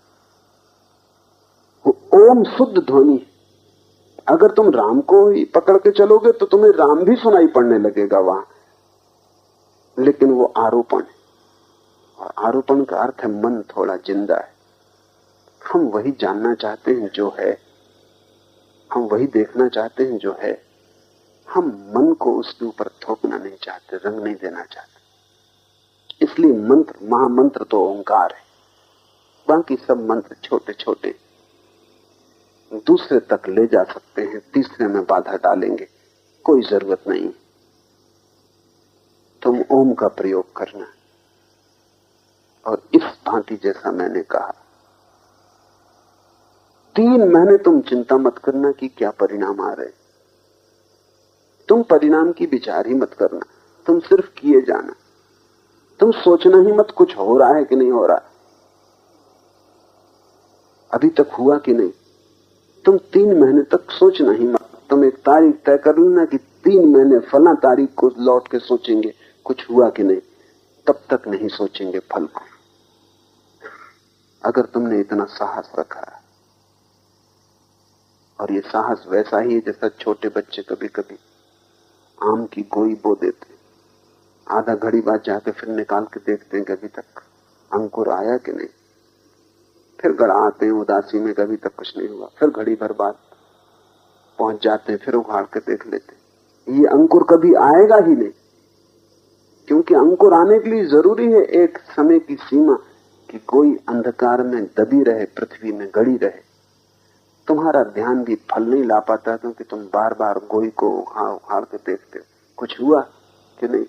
ओम शुद्ध ध्वनि। अगर तुम राम को ही पकड़ के चलोगे तो तुम्हें राम भी सुनाई पड़ने लगेगा वहां, लेकिन वो आरोपण है, और आरोपण का अर्थ है मन थोड़ा जिंदा है। हम वही जानना चाहते हैं जो है, हम वही देखना चाहते हैं जो है। हम मन को उसके ऊपर थोपना नहीं चाहते, रंग नहीं देना चाहते। इसलिए मंत्र, महामंत्र तो ओंकार है, बाकी सब मंत्र छोटे छोटे दूसरे तक ले जा सकते हैं, तीसरे में बाधा डालेंगे, कोई जरूरत नहीं। तुम ओम का प्रयोग करना, और इस भांति जैसा मैंने कहा 3 महीने तुम चिंता मत करना कि क्या परिणाम आ रहे, तुम परिणाम की विचार ही मत करना, तुम सिर्फ किए जाना। तुम सोचना ही मत कुछ हो रहा है कि नहीं हो रहा, अभी तक हुआ कि नहीं। तुम 3 महीने तक सोचना ही मत। तुम एक तारीख तय कर लेना कि 3 महीने फला तारीख को लौट के सोचेंगे कुछ हुआ कि नहीं, तब तक नहीं सोचेंगे फल को। अगर तुमने इतना साहस रखा है, और ये साहस वैसा ही है जैसा छोटे बच्चे कभी कभी आम की गोई बो देते, आधा घड़ी बाद जाके फिर निकाल के देखते हैं कि अभी तक अंकुर आया कि नहीं, फिर गड़ा आते हैं उदासी में, कभी तक कुछ नहीं हुआ, फिर घड़ी भर बाद पहुंच जाते हैं, फिर उखाड़ के देख लेते, ये अंकुर कभी आएगा ही नहीं। क्योंकि अंकुर आने के लिए जरूरी है एक समय की सीमा, कि कोई अंधकार में दबी रहे, पृथ्वी में गड़ी रहे। तुम्हारा ध्यान भी फल नहीं ला पाता, क्योंकि तुम बार बार गोई को उखाड़ के देखते हो कुछ हुआ कि नहीं,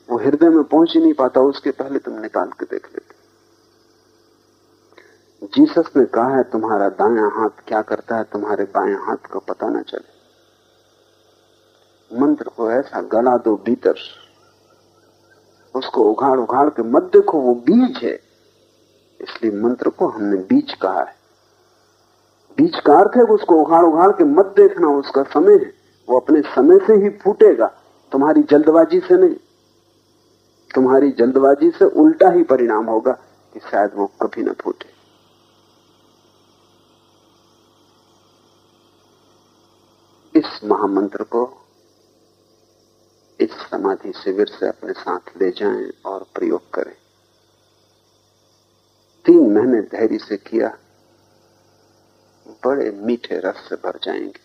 वो हृदय में पहुंच ही नहीं पाता, उसके पहले तुम निकाल के देख लेते। जीसस ने कहा है तुम्हारा दायां हाथ क्या करता है तुम्हारे बाएं हाथ को पता न चले। मंत्र को ऐसा गला दो भीतर, उसको उघाड़ उघाड़ के मत देखो, वो बीज है। इसलिए मंत्र को हमने बीज कहा है। बीज का अर्थ है उसको उघाड़ उघाड़ के मत देखना, उसका समय है, वो अपने समय से ही फूटेगा, तुम्हारी जल्दबाजी से नहीं। तुम्हारी जल्दबाजी से उल्टा ही परिणाम होगा कि शायद वो कभी न फूटे। इस महामंत्र को इस समाधि शिविर से अपने साथ ले जाएं और प्रयोग करें। 3 महीने धैर्य से किया, बड़े मीठे रस से भर जाएंगे,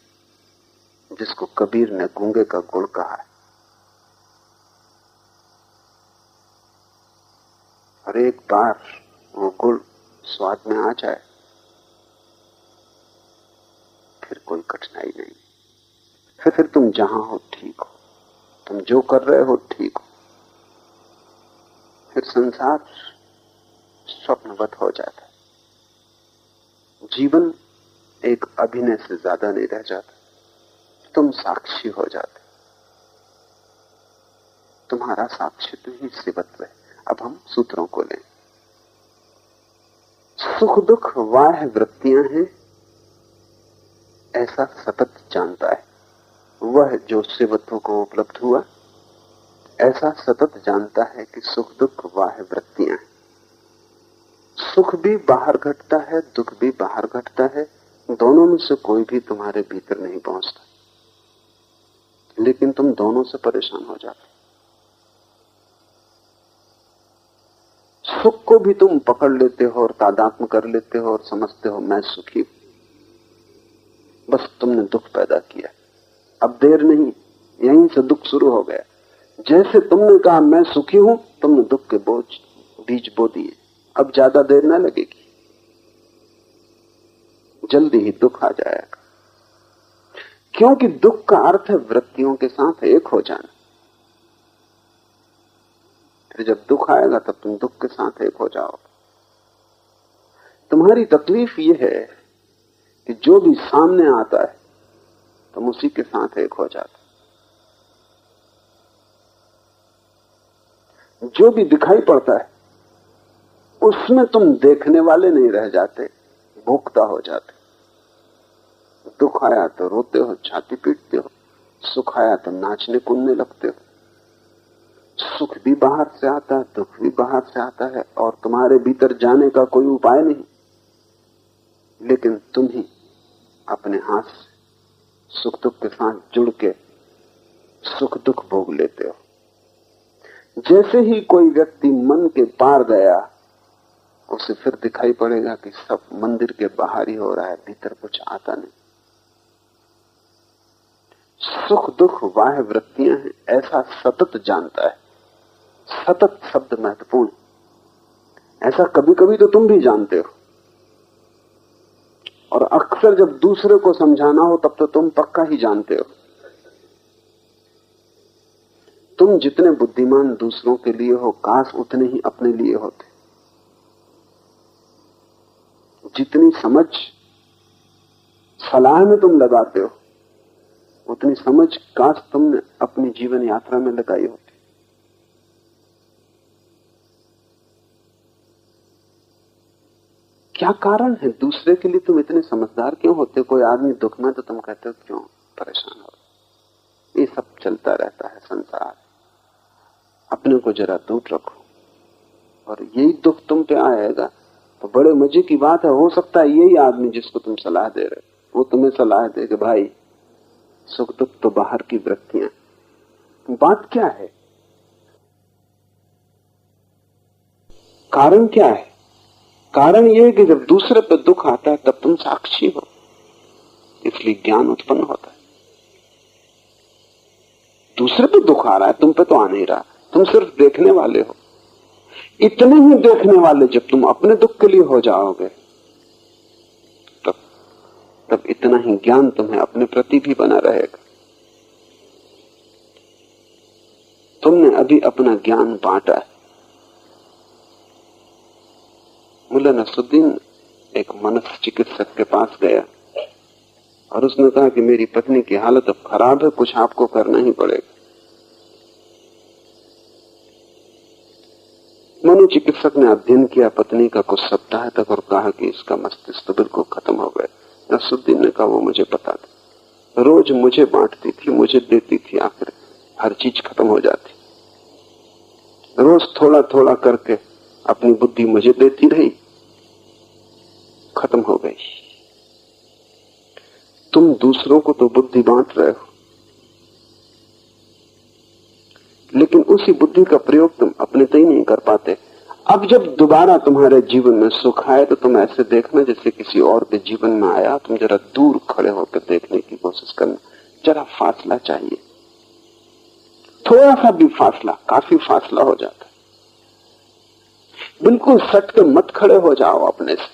जिसको कबीर ने गूंगे का गुड़ कहा है। और एक बार वो गुड़ स्वाद में आ जाए, फिर कोई कठिनाई नहीं। फिर तुम जहां हो ठीक हो, तुम जो कर रहे हो ठीक हो। फिर संसार स्वप्नवत हो जाता है। जीवन एक अभिनय से ज्यादा नहीं रह जाता, तुम साक्षी हो जाते। तुम्हारा साक्षित्व ही शिवत्व है। अब हम सूत्रों को लें। सुख दुख वाह्य वृत्तियां हैं, ऐसा सतत जानता है। वह जो शिवत्व को उपलब्ध हुआ, ऐसा सतत जानता है कि सुख दुख वाह्य वृत्तियां हैं। सुख भी बाहर घटता है, दुख भी बाहर घटता है, दोनों में से कोई भी तुम्हारे भीतर नहीं पहुंचता, लेकिन तुम दोनों से परेशान हो जाते। सुख को भी तुम पकड़ लेते हो और तादात्म्य कर लेते हो और समझते हो मैं सुखी हूं। बस तुमने दुख पैदा किया, अब देर नहीं, यहीं से दुख शुरू हो गया। जैसे तुमने कहा मैं सुखी हूं, तुमने दुख के बीज बो दिए। अब ज्यादा देर ना लगेगी, जल्दी ही दुख आ जाएगा। क्योंकि दुख का अर्थ है वृत्तियों के साथ एक हो जाना। फिर जब दुख आएगा तब तुम दुख के साथ एक हो जाओगे। तुम्हारी तकलीफ यह है कि जो भी सामने आता है तुम उसी के साथ एक हो जाते। जो भी दिखाई पड़ता है उसमें तुम देखने वाले नहीं रह जाते, भोक्ता हो जाते। दुख आया तो रोते हो, छाती पीटते हो, सुख आया तो नाचने कूदने लगते हो। सुख भी बाहर से आता है, दुख भी बाहर से आता है, और तुम्हारे भीतर जाने का कोई उपाय नहीं, लेकिन तुम ही अपने हाथ से सुख दुख के साथ जुड़ के सुख दुख भोग लेते हो। जैसे ही कोई व्यक्ति मन के पार गया, उसे फिर दिखाई पड़ेगा कि सब मंदिर के बाहर ही हो रहा है, भीतर कुछ आता नहीं। सुख दुख वाह्य वृत्तियां हैं, ऐसा सतत जानता है। सतत शब्द महत्वपूर्ण। ऐसा कभी कभी तो तुम भी जानते हो, और अक्सर जब दूसरे को समझाना हो तब तो तुम पक्का ही जानते हो। तुम जितने बुद्धिमान दूसरों के लिए हो, काश उतने ही अपने लिए होते। जितनी समझ सलाह में तुम लगाते हो, उतनी समझ काश तुमने अपनी जीवन यात्रा में लगाई होती। क्या कारण है दूसरे के लिए तुम इतने समझदार क्यों होते? कोई आदमी दुख में तो तुम कहते हो क्यों परेशान हो। ये सब चलता रहता है संसार। अपने को जरा दूर रखो, और यही दुख तुम पे आएगा तो बड़े मजे की बात है। हो सकता है यही आदमी जिसको तुम सलाह दे रहे हो, वो तुम्हें सलाह दे कि भाई सुख दुख तो बाहर की वृत्तियां। बात क्या है? कारण क्या है? कारण यह है कि जब दूसरे पे दुख आता है तब तुम साक्षी हो, इसलिए ज्ञान उत्पन्न होता है। दूसरे पे दुख आ रहा है, तुम पे तो आ नहीं रहा, तुम सिर्फ देखने वाले हो। इतने ही देखने वाले जब तुम अपने दुख के लिए हो जाओगे, तब इतना ही ज्ञान तुम्हें अपने प्रति भी बना रहेगा। तुमने अभी अपना ज्ञान बांटा है। मुल्ला नसरुद्दीन एक मनस चिकित्सक के पास गया और उसने कहा कि मेरी पत्नी की हालत अब खराब है, कुछ आपको करना ही पड़ेगा। मनोचिकित्सक ने अध्ययन किया पत्नी का कुछ सप्ताह तक और कहा कि इसका मस्तिष्क तो बिल्कुल खत्म हो गया। नसरुद्दीन ने कहा वो मुझे पता था, रोज मुझे बांटती थी, मुझे देती थी, आखिर हर चीज खत्म हो जाती। रोज थोड़ा थोड़ा करके अपनी बुद्धि मुझे देती रही, खत्म हो गई। तुम दूसरों को तो बुद्धि बांट रहे हो, लेकिन उसी बुद्धि का प्रयोग तुम अपने तय नहीं कर पाते। अब जब दोबारा तुम्हारे जीवन में सुख आए तो तुम ऐसे देखना जैसे किसी और के जीवन में आया। तुम जरा दूर खड़े होकर देखने की कोशिश करना, जरा फासला चाहिए, थोड़ा सा भी फासला, काफी फासला हो जाता है। बिल्कुल सट के मत खड़े हो जाओ अपने से,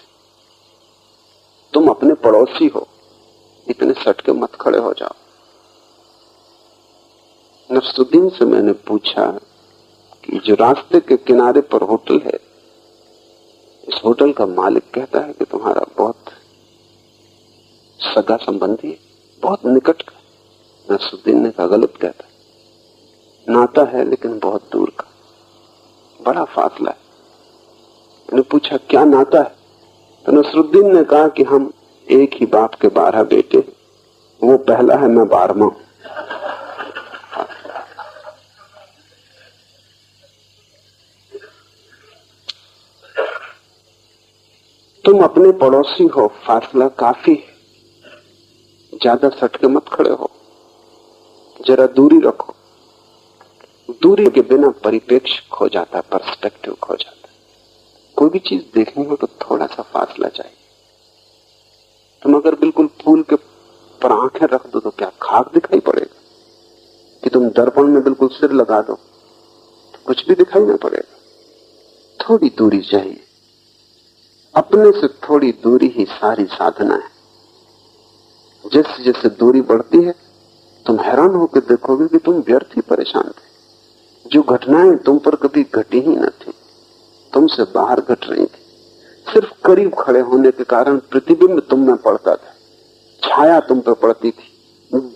तुम अपने पड़ोसी हो, इतने सट के मत खड़े हो जाओ। नसरुद्दीन से मैंने पूछा कि जो रास्ते के किनारे पर होटल है, इस होटल का मालिक कहता है कि तुम्हारा बहुत सगा संबंधी है, बहुत निकट का। नसरुद्दीन ने कहा गलत कहता है, नाता है लेकिन बहुत दूर का, बड़ा फासला है। मैंने पूछा क्या नाता है, तो नसरुद्दीन ने कहा कि हम एक ही बाप के 12 बेटे, वो पहला है, मैं 12वां। तुम अपने पड़ोसी हो, फासला काफी है, ज्यादा सटके मत खड़े हो, जरा दूरी रखो। दूरी के बिना परिपेक्ष खो जाता है, पर्सपेक्टिव खो जाता है। कोई भी चीज देखनी हो तो थोड़ा सा फासला चाहिए। तुम अगर बिल्कुल फूल के पर आंखें रख दो तो क्या खाक दिखाई पड़ेगा? कि तुम दर्पण में बिल्कुल सिर लगा दो तो कुछ भी दिखाई ना पड़ेगा। थोड़ी दूरी चाहिए, अपने से थोड़ी दूरी ही सारी साधना है। जैसे जैसे दूरी बढ़ती है तुम हैरान होकर देखोगे कि तुम व्यर्थ ही परेशान थे। जो घटनाएं तुम पर कभी घटी ही न थी, तुमसे बाहर घट रही थी। सिर्फ करीब खड़े होने के कारण प्रतिबिंब तुम में पड़ता था, छाया तुम पर पड़ती थी,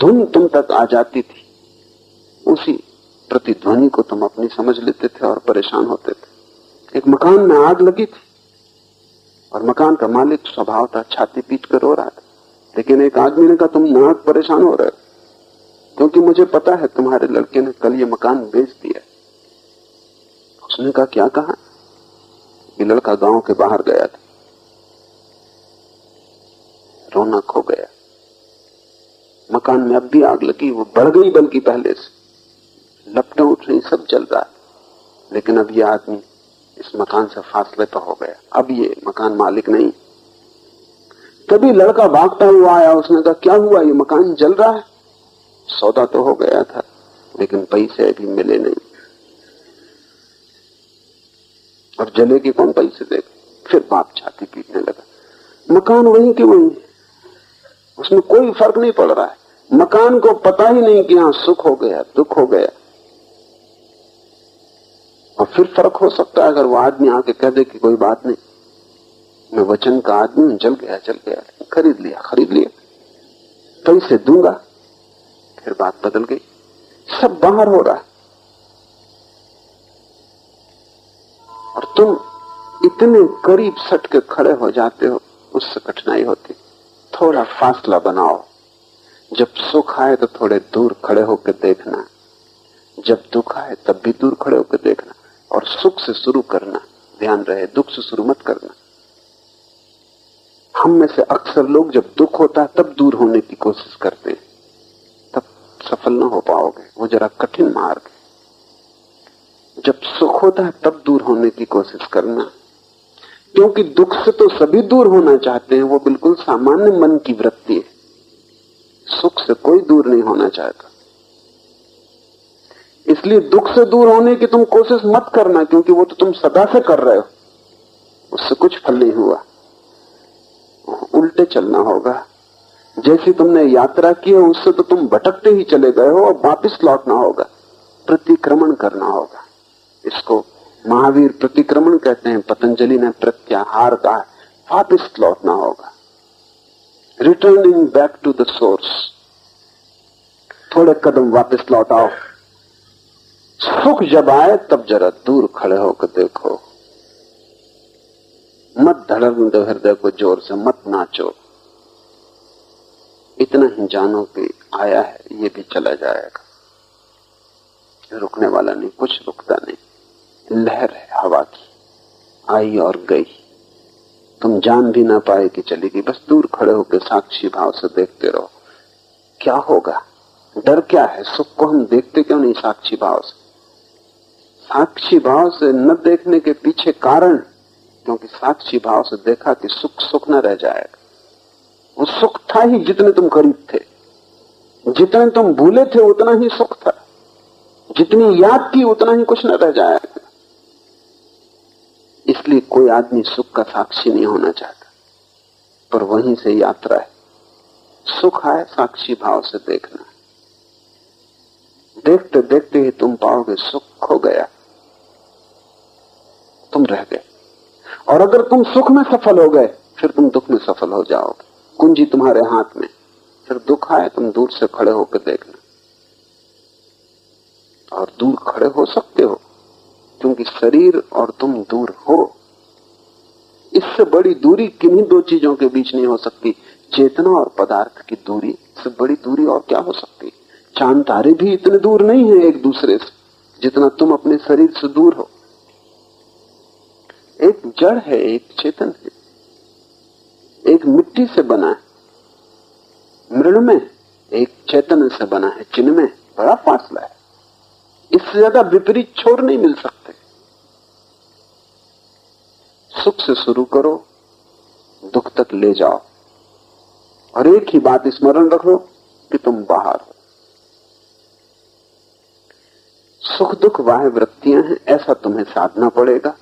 धुन तुम तक आ जाती थी। उसी प्रतिध्वनि को तुम अपनी समझ लेते थे और परेशान होते थे। एक मकान में आग लगी थी और मकान का मालिक स्वभाव था छाती पीट कर रो रहा था, लेकिन एक आदमी ने कहा तुम नाक परेशान हो रहे हो क्योंकि मुझे पता है तुम्हारे लड़के ने कल ये मकान बेच दिया। उसने कहा क्या कहा? ये लड़का गांव के बाहर गया था, रोना खो गया। मकान में अब भी आग लगी, वो बढ़ गई बल्कि पहले से, लपटें उठ रही, सब जल रहा है, लेकिन अब ये आदमी इस मकान से फासले पर हो गया। अब ये मकान मालिक नहीं। तभी लड़का भागता हुआ आया, उसने कहा क्या हुआ, ये मकान जल रहा है? सौदा तो हो गया था लेकिन पैसे अभी मिले नहीं, और जलेगी कौन पैसे देगा? फिर बाप छाती पीटने लगा। मकान वहीं के वहीं, उसमें कोई फर्क नहीं पड़ रहा है। मकान को पता ही नहीं कि यहां सुख हो गया, दुख हो गया। और फिर फर्क हो सकता है अगर वो आदमी आके कह दे कि कोई बात नहीं, मैं वचन का आदमी, जल गया जल गया, खरीद लिया, पैसे दूंगा। फिर बात बदल गई, सब बाहर हो रहा है और तुम इतने करीब सट के खड़े हो जाते हो, उससे कठिनाई होती। थोड़ा फासला बनाओ। जब सुख आए तो थोड़े दूर खड़े होकर देखना, जब दुख आए तब भी दूर खड़े होकर देखना, और सुख से शुरू करना, ध्यान रहे दुख से शुरू मत करना। हम में से अक्सर लोग जब दुख होता है तब दूर होने की कोशिश करते हैं, तब सफल न हो पाओगे, वो जरा कठिन मार्ग है। जब सुख होता है तब दूर होने की कोशिश करना, क्योंकि दुख से तो सभी दूर होना चाहते हैं, वो बिल्कुल सामान्य मन की वृत्ति है। सुख से कोई दूर नहीं होना चाहता, इसलिए दुख से दूर होने की तुम कोशिश मत करना, क्योंकि वो तो तुम सदा से कर रहे हो, उससे कुछ फल नहीं हुआ। उल्टे चलना होगा। जैसी तुमने यात्रा की है उससे तो तुम भटकते ही चले गए हो, अब वापस लौटना होगा, प्रतिक्रमण करना होगा। इसको महावीर प्रतिक्रमण कहते हैं, पतंजलि ने प्रत्याहार कहा। वापस लौटना होगा, returning back to the source. थोड़े कदम वापस लौटाओ। सुख जब आए तब जरा दूर खड़े होकर देखो, मत धड़कने दो हृदय को जोर से, मत नाचो। इतना ही जानो कि आया है, ये भी चला जाएगा, रुकने वाला नहीं, कुछ रुकता नहीं। लहर है हवा की, आई और गई, तुम जान भी ना पाए कि चली गई। बस दूर खड़े होकर साक्षी भाव से देखते रहो, क्या होगा। डर क्या है? सुख को हम देखते क्यों नहीं साक्षी भाव से? साक्षी भाव से न देखने के पीछे कारण, क्योंकि साक्षी भाव से देखा कि सुख सुख न रह जाएगा। वो सुख था ही जितने तुम करीब थे, जितने तुम भूले थे उतना ही सुख था, जितनी याद की उतना ही कुछ न रह जाएगा। इसलिए कोई आदमी सुख का साक्षी नहीं होना चाहता, पर वहीं से यात्रा है। सुख आए साक्षी भाव से देखना, देखते देखते ही तुम पाओगे सुख खो गया, तुम रह गए। और अगर तुम सुख में सफल हो गए फिर तुम दुख में सफल हो जाओगे। कुंजी तुम्हारे हाथ में, फिर दुख आए तुम दूर से खड़े होकर देखना। और दूर खड़े हो सकते हो क्योंकि शरीर और तुम दूर हो। इससे बड़ी दूरी किन्हीं दो चीजों के बीच नहीं हो सकती। चेतना और पदार्थ की दूरी से बड़ी दूरी और क्या हो सकती? चांद तारे भी इतने दूर नहीं है एक दूसरे से जितना तुम अपने शरीर से दूर हो। एक जड़ है, एक चेतन है, एक मिट्टी से बना है मृण्मय, एक चैतन्य से बना है चिन्मय। बड़ा फासला है, इससे ज्यादा विपरीत छोर नहीं मिल सकते। सुख से शुरू करो, दुख तक ले जाओ, और एक ही बात स्मरण रखो कि तुम बाहर हो। सुख दुख बाह्य वृत्तियां हैं, ऐसा तुम्हें साधना पड़ेगा,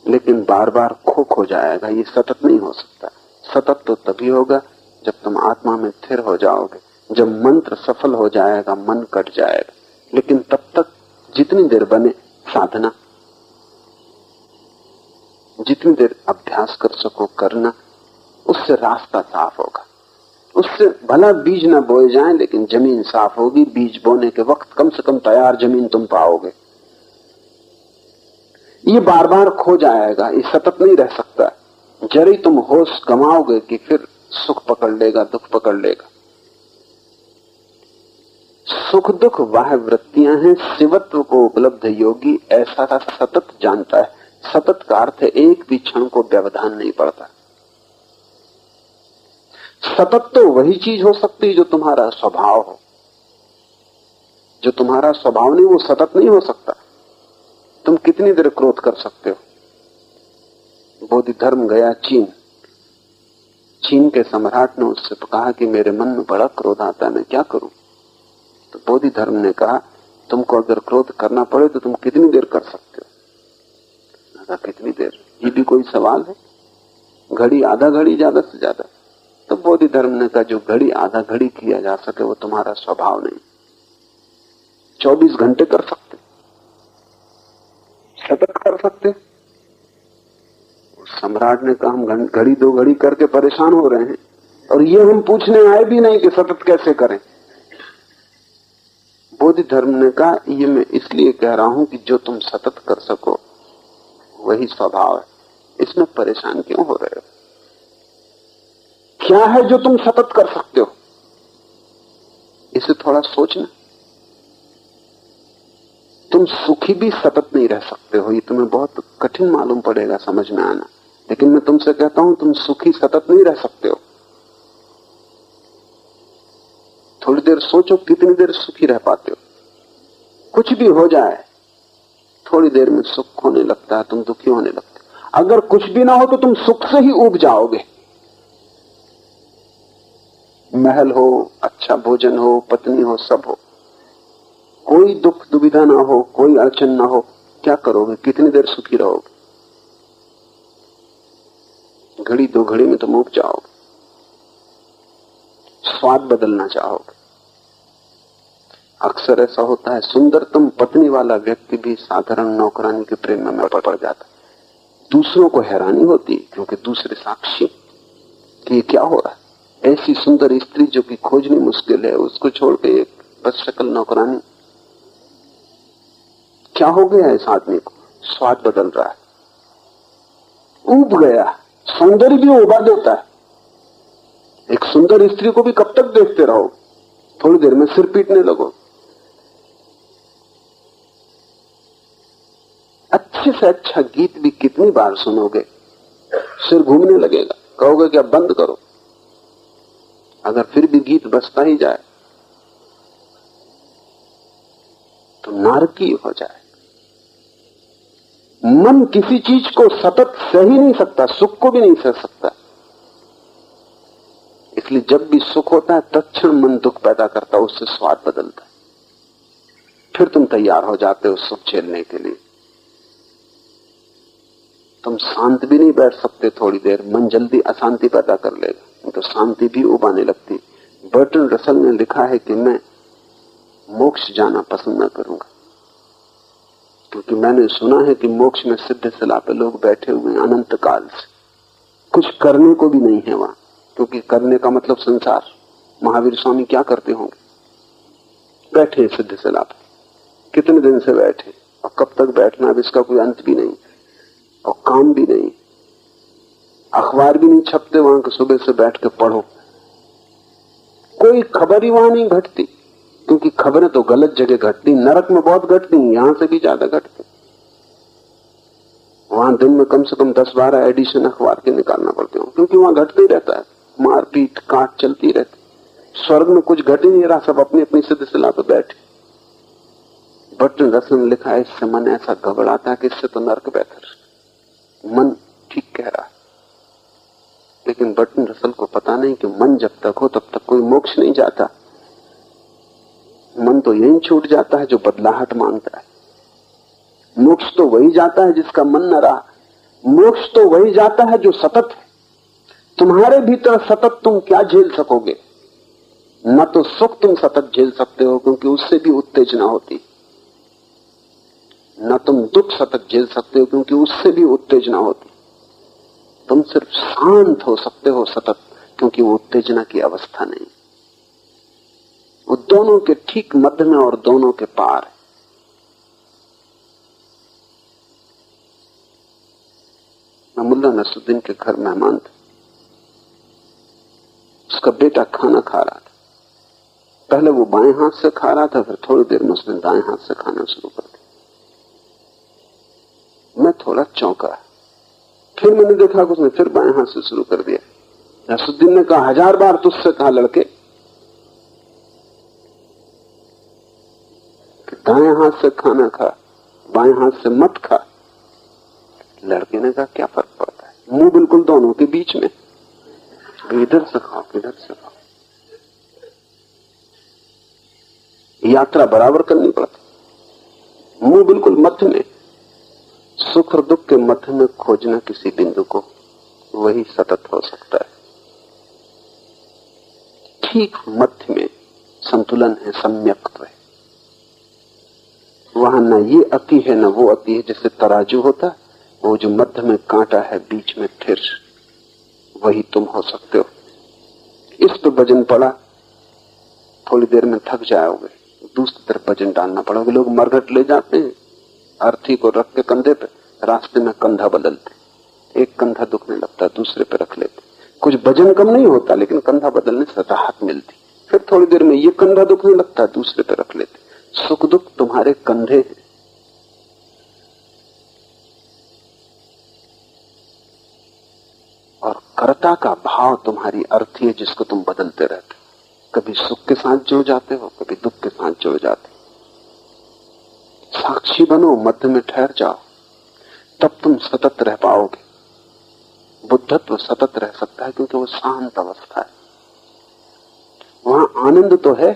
लेकिन बार बार खो जाएगा, ये सतत नहीं हो सकता। सतत तो तभी होगा जब तुम आत्मा में स्थिर हो जाओगे, जब मंत्र सफल हो जाएगा, मन कट जाएगा। लेकिन तब तक जितनी देर बने साधना, जितनी देर अभ्यास कर सको करना, उससे रास्ता साफ होगा। उससे भला बीज ना बोए जाएं, लेकिन जमीन साफ होगी। बीज बोने के वक्त कम से कम तैयार जमीन तुम पाओगे। ये बार बार खो जाएगा, ये सतत नहीं रह सकता। जरी तुम होश गमाओगे कि फिर सुख पकड़ लेगा, दुख पकड़ लेगा। सुख दुख बाह्य वृत्तियां हैं, शिवत्व को उपलब्ध योगी ऐसा सतत जानता है। सतत का अर्थ है एक भी क्षण को व्यवधान नहीं पड़ता। सतत तो वही चीज हो सकती है जो तुम्हारा स्वभाव हो। जो तुम्हारा स्वभाव नहीं वो सतत नहीं हो सकता। तुम कितनी देर क्रोध कर सकते हो? बोधि धर्म गया चीन, चीन के सम्राट ने उससे कहा कि मेरे मन में बड़ा क्रोध आता है, मैं क्या करूं? तो बोधि धर्म ने कहा तुमको अगर क्रोध करना पड़े तो तुम कितनी देर कर सकते हो? कितनी देर, ये भी कोई सवाल है? घड़ी आधा घड़ी ज्यादा से ज्यादा। तो बोधि धर्म ने कहा जो घड़ी आधा घड़ी किया जा सके वो तुम्हारा स्वभाव नहीं। 24 घंटे कर सकते, सतत कर सकते। सम्राट ने कहा हम घड़ी दो घड़ी करके परेशान हो रहे हैं और ये हम पूछने आए भी नहीं कि सतत कैसे करें। बोधि धर्म ने कहा ये मैं इसलिए कह रहा हूं कि जो तुम सतत कर सको वही स्वभाव है, इसमें परेशान क्यों हो रहे हो? क्या है जो तुम सतत कर सकते हो? इसे थोड़ा सोचना। तुम सुखी भी सतत नहीं रह सकते हो, ये तुम्हें बहुत कठिन मालूम पड़ेगा समझ में आना, लेकिन मैं तुमसे कहता हूं तुम सुखी सतत नहीं रह सकते हो। थोड़ी देर सोचो कितनी देर सुखी रह पाते हो। कुछ भी हो जाए थोड़ी देर में सुख होने लगता है, तुम दुखी होने लगते हो। अगर कुछ भी ना हो तो तुम सुख से ही ऊब जाओगे। महल हो, अच्छा भोजन हो, पत्नी हो, सब हो, कोई दुख दुविधा ना हो, कोई अड़चन ना हो, क्या करोगे? कितनी देर सुखी रहोगे? घड़ी दो घड़ी में तुम ऊब जाओगे, स्वाद बदलना चाहोगे। अक्सर ऐसा होता है, सुंदरतम पत्नी वाला व्यक्ति भी साधारण नौकरानी के प्रेम में पड़ जाता है। दूसरों को हैरानी होती क्योंकि दूसरे साक्षी कि ये क्या हो रहा है। ऐसी सुंदर स्त्री जो कि खोजनी मुश्किल है, उसको छोड़ के एक बस शक्ल नौकरानी, क्या हो गया इस आदमी को? स्वाद बदल रहा है, ऊब गया। सौंदर्य भी उबा देता है। एक सुंदर स्त्री को भी कब तक देखते रहो, थोड़ी देर में सिर पीटने लगो। अच्छे से अच्छा गीत भी कितनी बार सुनोगे, सिर घूमने लगेगा, कहोगे कि अब बंद करो। अगर फिर भी गीत बजता ही जाए तो नारकीय हो जाए। मन किसी चीज को सतत सह ही नहीं सकता, सुख को भी नहीं सह सकता। इसलिए जब भी सुख होता है तत्क्षण मन दुख पैदा करता है, उससे स्वाद बदलता है। फिर तुम तैयार हो जाते हो सुख झेलने के लिए। तुम शांत भी नहीं बैठ सकते थोड़ी देर, मन जल्दी अशांति पैदा कर लेगा, तो शांति भी उबाने लगती। बर्टन रसल ने लिखा है कि मैं मोक्ष जाना पसंद न करूंगा, क्योंकि मैंने सुना है कि मोक्ष में सिद्ध सिला पे लोग बैठे हुए हैं अनंत काल से, कुछ करने को भी नहीं है वहां, क्योंकि करने का मतलब संसार। महावीर स्वामी क्या करते होंगे? बैठे सिद्ध सिला पे, कितने दिन से बैठे और कब तक बैठना, अब इसका कोई अंत भी नहीं और काम भी नहीं, अखबार भी नहीं छपते वहां के, सुबह से बैठ के पढ़ो, कोई खबर ही वहां नहीं घटती, क्योंकि खबरें तो गलत जगह घटती, नरक में बहुत घटती, यहां से भी ज्यादा घटती। वहां दिन में कम से कम 10-12 एडिशन अखबार के निकालना पड़ते हो, क्योंकि वहां घटते ही रहता है, मारपीट काट चलती रहती। स्वर्ग में कुछ घट ही नहीं रहा, सब अपनी अपनी सिद्ध सिला पे बैठे। बर्टन रसल ने लिखा है, इससे मन ऐसा घबराता है कि इससे तो नरक बेहतर। मन ठीक कह रहा है, लेकिन बर्टन रसल को पता नहीं कि मन जब तक हो तब तक कोई मोक्ष नहीं जाता। मन तो यही छूट जाता है जो बदलाहट मांगता है। मोक्ष तो वही जाता है जिसका मन न रहा, मोक्ष तो वही जाता है जो सतत है। तुम्हारे भीतर सतत तुम क्या झेल सकोगे? न तो सुख तुम सतत झेल सकते हो, क्योंकि उससे भी उत्तेजना होती, न तुम दुख सतत झेल सकते हो, क्योंकि उससे भी उत्तेजना होती। तुम सिर्फ शांत हो सकते हो सतत, क्योंकि वो उत्तेजना की अवस्था नहीं। वो दोनों के ठीक मध्य में और दोनों के पार है। मैं मुल्ला नसरुद्दीन के घर मेहमान था, उसका बेटा खाना खा रहा था। पहले वो बाएं हाथ से खा रहा था, फिर थोड़ी देर में उसने दाएं हाथ से खाना शुरू कर दिया। मैं थोड़ा चौंका, फिर मैंने देखा कि उसने फिर बाएं हाथ से शुरू कर दिया। नसरुद्दीन ने कहा, 1000 बार तुझसे कहा लड़के कि दाएं हाथ से खाना खा, बाएं हाथ से मत खा। लड़के ने कहा, क्या फर्क पड़ता है, मुंह बिल्कुल दोनों के बीच में, इधर से खाओ इधर से खाओ, यात्रा बराबर करनी पड़ती, मुंह बिल्कुल मध्य में। सुख और दुख के मध्य में खोजना किसी बिंदु को, वही सतत हो सकता है। ठीक मध्य में संतुलन है, सम्यक्त्व है। वहां न ये अति है न वो अति है। जैसे तराजू होता है, वो जो मध्य में कांटा है बीच में थिर, वही तुम हो सकते हो। इस पर वजन पड़ा, थोड़ी देर में थक जाओगे, दूसरी तरफ वजन डालना पड़ोगे। लोग मरघट ले जाते हैं, अर्थी को रख के कंधे पे, रास्ते में कंधा बदलते, एक कंधा दुखने लगता है दूसरे पे रख लेते, कुछ वजन कम नहीं होता, लेकिन कंधा बदलने से राहत मिलती। फिर थोड़ी देर में ये कंधा दुखने लगता है, दूसरे पे रख लेते। सुख दुख तुम्हारे कंधे हैं। और कर्ता का भाव तुम्हारी अर्थी है, जिसको तुम बदलते रहते। कभी सुख के साथ जुड़ जाते हो, कभी दुख के साथ जुड़ जाते हो। साक्षी बनो, मध्य में ठहर जाओ, तब तुम सतत रह पाओगे। बुद्धत्व सतत रह सकता है, क्योंकि वो शांत अवस्था है। वहां आनंद तो है,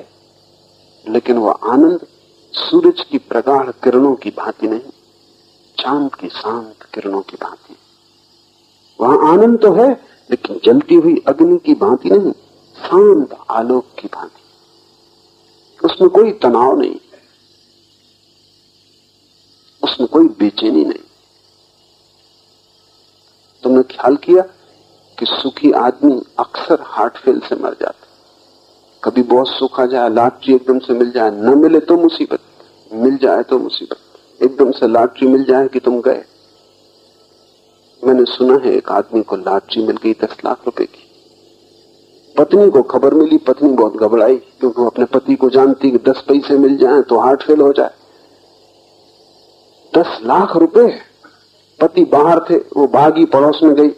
लेकिन वह आनंद सूरज की प्रगाढ़ किरणों की भांति नहीं, चांद की शांत किरणों की भांति। वहां आनंद तो है, लेकिन जलती हुई अग्नि की भांति नहीं, शांत आलोक की भांति। उसमें कोई तनाव नहीं, उसमें कोई बेचैनी नहीं। ख्याल किया कि सुखी आदमी अक्सर हार्ट फेल से मर जाता। कभी बहुत सुख आ जाए, लॉटरी एकदम से मिल जाए, न मिले तो मुसीबत, मिल जाए तो मुसीबत। एकदम से लॉटरी मिल जाए कि तुम गए। मैंने सुना है एक आदमी को लॉटरी मिल गई 10 लाख रुपए की। पत्नी को खबर मिली, पत्नी बहुत घबराई क्योंकि वो अपने पति को जानती कि 10 पैसे मिल जाए तो हार्ट फेल हो जाए। 10 लाख रुपए। पति बाहर थे, वो भागी, पड़ोस में गई।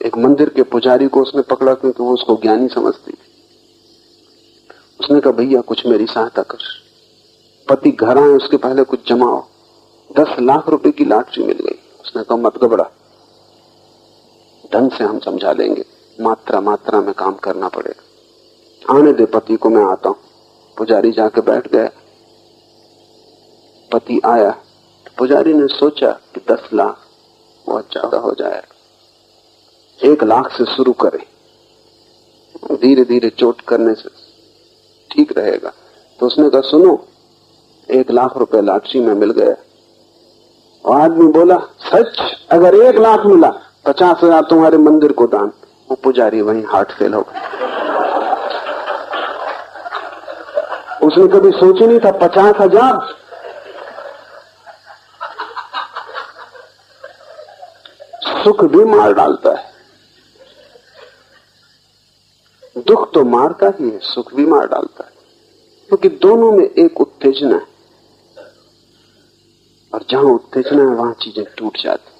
एक मंदिर के पुजारी को उसने पकड़ा क्योंकि वो उसको ज्ञानी समझती थी। उसने कहा, भैया कुछ मेरी सहायता कर, पति घर आए उसके पहले कुछ जमाओ। 10 लाख रुपए की लॉटरी मिल गई। उसने कहा, मत घबरा, ढंग से हम समझा लेंगे, मात्रा मात्रा में काम करना पड़ेगा। आने दे पति को, मैं आता हूं। पुजारी जाके बैठ गया। पति आया तो पुजारी ने सोचा कि 10 लाख बहुत ज्यादा हो जाएगा, 1 लाख से शुरू करें, धीरे धीरे चोट करने से ठीक रहेगा। तो उसने कहा, सुनो, 1 लाख रुपए लॉटरी में मिल गया। और आदमी बोला, सच? अगर 1 लाख मिला, 50,000 तुम्हारे मंदिर को दान। वो पुजारी वहीं हार्ट फेल हो गया। उसने कभी सोचा नहीं था 50,000। सुख भी मार डालता है। दुख तो मारता ही है, सुख भी मार डालता है, क्योंकि दोनों में एक उत्तेजना है, और जहां उत्तेजना है वहां चीजें टूट जाती।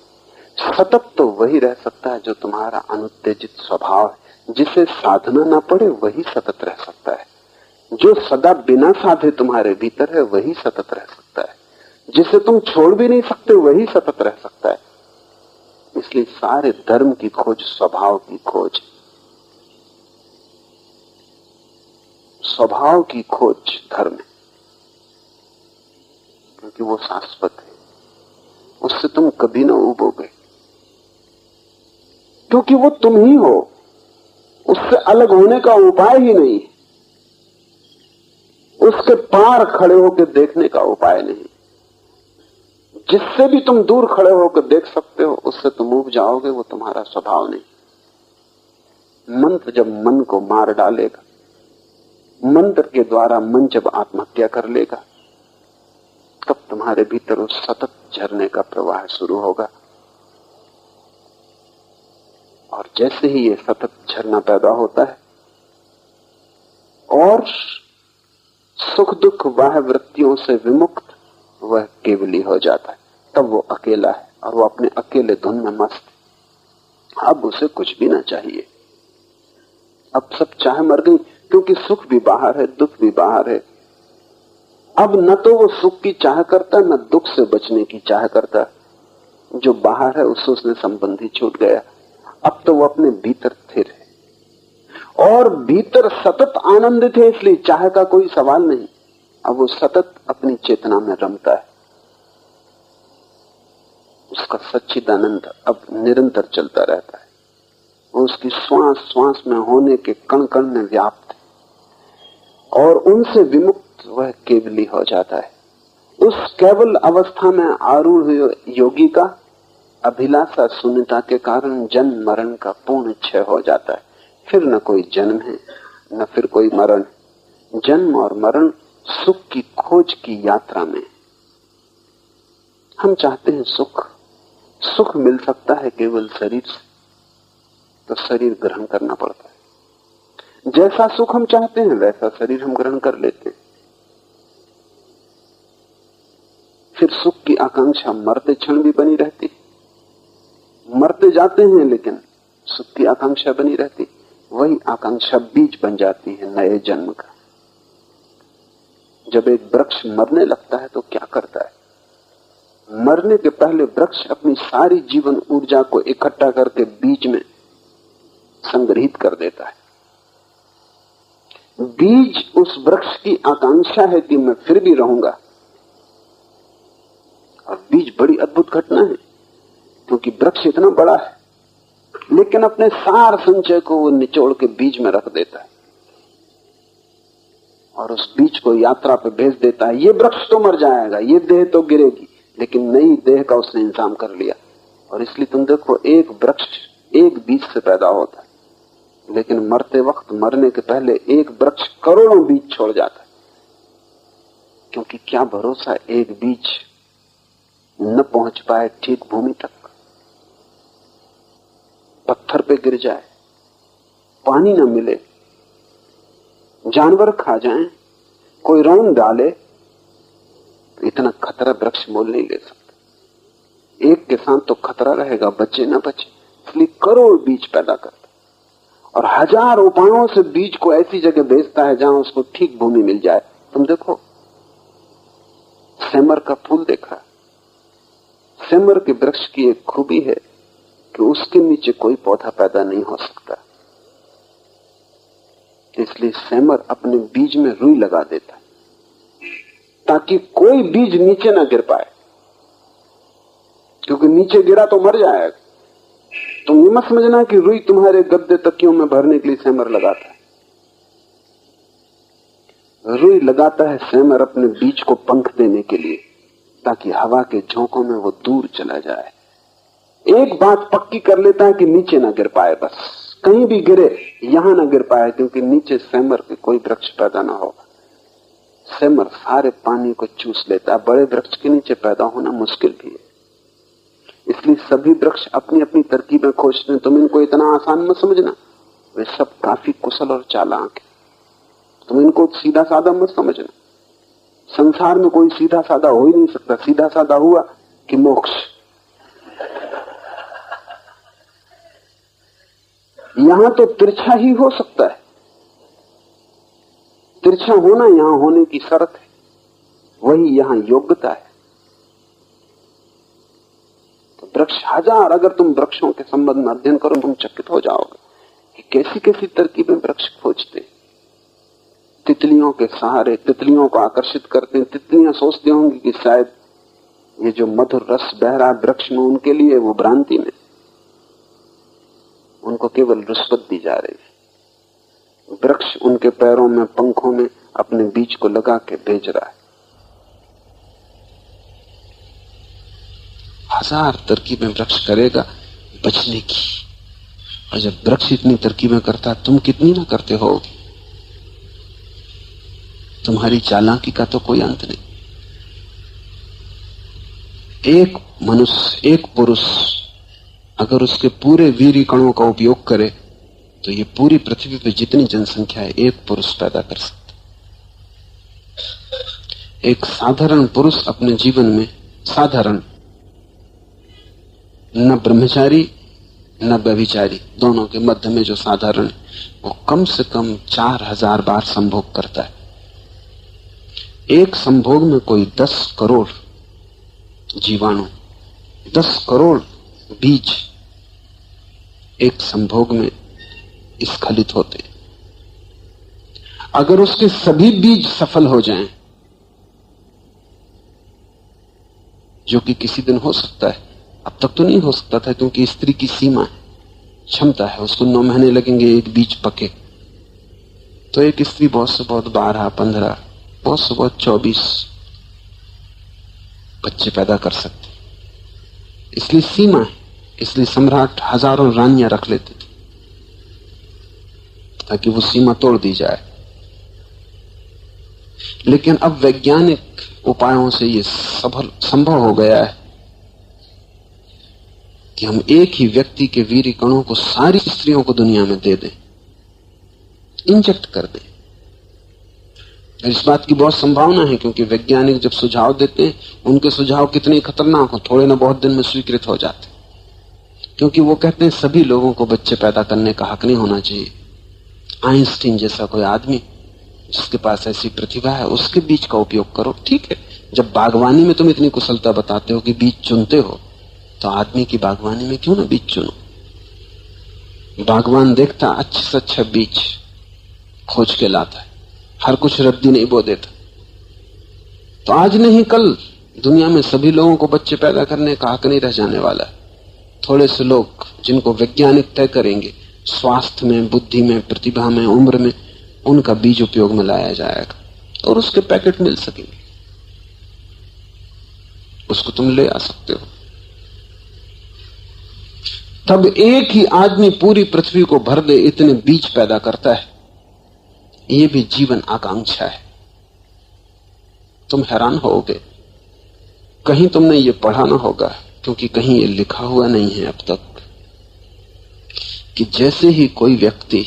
सतत तो वही रह सकता है जो तुम्हारा अनुत्तेजित स्वभाव है। जिसे साधना ना पड़े वही सतत रह सकता है। जो सदा बिना साधे तुम्हारे भीतर है वही सतत रह सकता है। जिसे तुम छोड़ भी नहीं सकते वही सतत रह सकता है। इसलिए सारे धर्म की खोज स्वभाव की खोज, स्वभाव की खोज धर्म है, क्योंकि वो शाश्वत है, उससे तुम कभी ना उबोगे, क्योंकि वो तुम ही हो। उससे अलग होने का उपाय ही नहीं, उसके पार खड़े होकर देखने का उपाय नहीं। जिससे भी तुम दूर खड़े होकर देख सकते हो उससे तुम उब जाओगे, वो तुम्हारा स्वभाव नहीं। मंत्र जब मन को मार डालेगा, मंत्र के द्वारा मन जब आत्महत्या कर लेगा, तब तुम्हारे भीतर उस सतत झरने का प्रवाह शुरू होगा। और जैसे ही ये सतत झरना पैदा होता है और सुख दुख वाह वृत्तियों से विमुक्त, वह केवली हो जाता है। तब वो अकेला है और वो अपने अकेले धुन में मस्त। अब उसे कुछ भी ना चाहिए। अब सब चाह मर गई, क्योंकि सुख भी बाहर है, दुख भी बाहर है। अब न तो वो सुख की चाह करता, न दुख से बचने की चाह करता। जो बाहर है उससे उसने संबंधी छूट गया। अब तो वो अपने भीतर स्थिर है और भीतर सतत आनंदित है, इसलिए चाह का कोई सवाल नहीं। अब वो सतत अपनी चेतना में रमता है। उसका सच्चिदानंद अब निरंतर चलता रहता है। वो उसकी श्वास श्वास में होने के कण कण में व्याप्त है और उनसे विमुक्त वह केवली हो जाता है। उस केवल अवस्था में आरूढ़ योगी का अभिलाषा शून्यता के कारण जन्म मरण का पूर्ण क्षय हो जाता है। फिर न कोई जन्म है, न फिर कोई मरण। जन्म और मरण सुख की खोज की यात्रा में। हम चाहते हैं सुख। सुख मिल सकता है केवल शरीर से, तो शरीर ग्रहण करना पड़ता है। जैसा सुख हम चाहते हैं वैसा शरीर हम ग्रहण कर लेते हैं। फिर सुख की आकांक्षा मरते क्षण भी बनी रहती। मरते जाते हैं लेकिन सुख की आकांक्षा बनी रहती। वही आकांक्षा बीज बन जाती है नए जन्म का। जब एक वृक्ष मरने लगता है तो क्या करता है? मरने के पहले वृक्ष अपनी सारी जीवन ऊर्जा को इकट्ठा करके बीज में संग्रहित कर देता है। बीज उस वृक्ष की आकांक्षा है कि मैं फिर भी रहूंगा। और बीज बड़ी अद्भुत घटना है, क्योंकि वृक्ष इतना बड़ा है लेकिन अपने सार संचय को वो निचोड़ के बीज में रख देता है और उस बीज को यात्रा पे भेज देता है। ये वृक्ष तो मर जाएगा, ये देह तो गिरेगी, लेकिन नई देह का उसने इंतजाम कर लिया और इसलिए तुम देखो, एक वृक्ष एक बीज से पैदा होता है, लेकिन मरते वक्त, मरने के पहले एक वृक्ष करोड़ों बीज छोड़ जाता है। क्योंकि क्या भरोसा एक बीज न पहुंच पाए ठीक भूमि तक, पत्थर पे गिर जाए, पानी न मिले, जानवर खा जाएं, कोई रौंद डाले, तो इतना खतरा वृक्ष मोल नहीं ले सकता। एक के साथ तो खतरा रहेगा, बचे ना बचे, इसलिए करोड़ बीज पैदा करता और हजार उपायों से बीज को ऐसी जगह भेजता है जहां उसको ठीक भूमि मिल जाए। तुम देखो, सेमर का फूल देखा, सेमर के वृक्ष की एक खूबी है कि उसके नीचे कोई पौधा पैदा नहीं हो सकता, इसलिए सेमर अपने बीज में रुई लगा देता है ताकि कोई बीज नीचे ना गिर पाए, क्योंकि नीचे गिरा तो मर जाएगा। तुम ये मत समझना कि रुई तुम्हारे गद्दे तकियों में भरने के लिए सेमर लगाता है। रुई लगाता है सेमर अपने बीज को पंख देने के लिए, ताकि हवा के झोंकों में वो दूर चला जाए। एक बात पक्की कर लेता है कि नीचे ना गिर पाए, बस कहीं भी गिरे यहां ना गिर पाए, क्योंकि नीचे सेमर के कोई वृक्ष पैदा ना होगा। सेमर सारे पानी को चूस लेता है, बड़े वृक्ष के नीचे पैदा होना मुश्किल भी है। इसलिए सभी वृक्ष अपनी अपनी तरकीबें खोजते हैं। तुम इनको इतना आसान मत समझना, वे सब काफी कुशल और चालाक है। तुम इनको सीधा साधा मत समझना। संसार में कोई सीधा साधा हो ही नहीं सकता। सीधा साधा हुआ कि मोक्ष। यहां तो तिरछा ही हो सकता है। तिरछा होना यहां होने की शर्त है, वही यहां योग्यता है। तो वृक्ष हजार, अगर तुम वृक्षों के संबंध में अध्ययन करो, तुम चकित हो जाओगे कि कैसी कैसी तरकीबें वृक्ष खोजते। तितलियों के सहारे तितलियों को आकर्षित करते हैं। तितलियां सोचती होंगी कि शायद ये जो मधुर रस बह रहा है वृक्ष में उनके लिए, वो भ्रांति में, उनको केवल रिश्वत दी जा रही है। वृक्ष उनके पैरों में, पंखों में अपने बीज को लगा के भेज रहा है। हजार तरकीबें वृक्ष करेगा बचने की, और जब वृक्ष इतनी तरकीबें करता, तुम कितनी ना करते हो। तुम्हारी चालाकी का तो कोई अंत नहीं। एक मनुष्य, एक पुरुष अगर उसके पूरे वीर्य कणों का उपयोग करे तो ये पूरी पृथ्वी पर जितनी जनसंख्या है, एक पुरुष पैदा कर सकता। एक साधारण पुरुष अपने जीवन में, साधारण, न ब्रह्मचारी न व्यभिचारी, दोनों के मध्य में जो साधारण है, वो कम से कम 4000 बार संभोग करता है। एक संभोग में कोई 10 करोड़ जीवाणु, 10 करोड़ बीज एक संभोग में स्खलित होते। अगर उसके सभी बीज सफल हो जाएं, जो कि किसी दिन हो सकता है, अब तक तो नहीं हो सकता था, क्योंकि स्त्री की सीमा है, क्षमता है, उसको 9 महीने लगेंगे एक बीज पके। तो एक स्त्री बहुत से बहुत 12, 15, बहुत से बहुत 24 बच्चे पैदा कर सकते। इसलिए सीमा है, इसलिए सम्राट हजारों रानियां रख लेते थे ताकि वो सीमा तोड़ दी जाए। लेकिन अब वैज्ञानिक उपायों से ये संभव हो गया है कि हम एक ही व्यक्ति के वीर्य कणों को सारी स्त्रियों को दुनिया में दे दें, इंजेक्ट कर दें। इस बात की बहुत संभावना है, क्योंकि वैज्ञानिक जब सुझाव देते हैं, उनके सुझाव कितने खतरनाक हो, थोड़े ना बहुत दिन में स्वीकृत हो जाते। क्योंकि वो कहते हैं सभी लोगों को बच्चे पैदा करने का हक नहीं होना चाहिए। आइंस्टीन जैसा कोई आदमी जिसके पास ऐसी प्रतिभा है, उसके बीज का उपयोग करो। ठीक है, जब बागवानी में तुम इतनी कुशलता बताते हो कि बीज चुनते हो, तो आदमी की बागवानी में क्यों ना बीज चुनो। बागवान देखता अच्छे से अच्छा बीज खोज के लाता है, हर कुछ रद्दी नहीं बो देता। तो आज नहीं कल दुनिया में सभी लोगों को बच्चे पैदा करने का हक नहीं रह जाने वाला है। थोड़े से लोग जिनको वैज्ञानिक तय करेंगे, स्वास्थ्य में, बुद्धि में, प्रतिभा में, उम्र में, उनका बीज उपयोग में लाया जाएगा और उसके पैकेट मिल सकेंगे, उसको तुम ले आ सकते हो। तब एक ही आदमी पूरी पृथ्वी को भर दे इतने बीज पैदा करता है। ये भी जीवन आकांक्षा है। तुम हैरान होगे, कहीं तुमने ये पढ़ा ना होगा, क्योंकि कहीं ये लिखा हुआ नहीं है अब तक, कि जैसे ही कोई व्यक्ति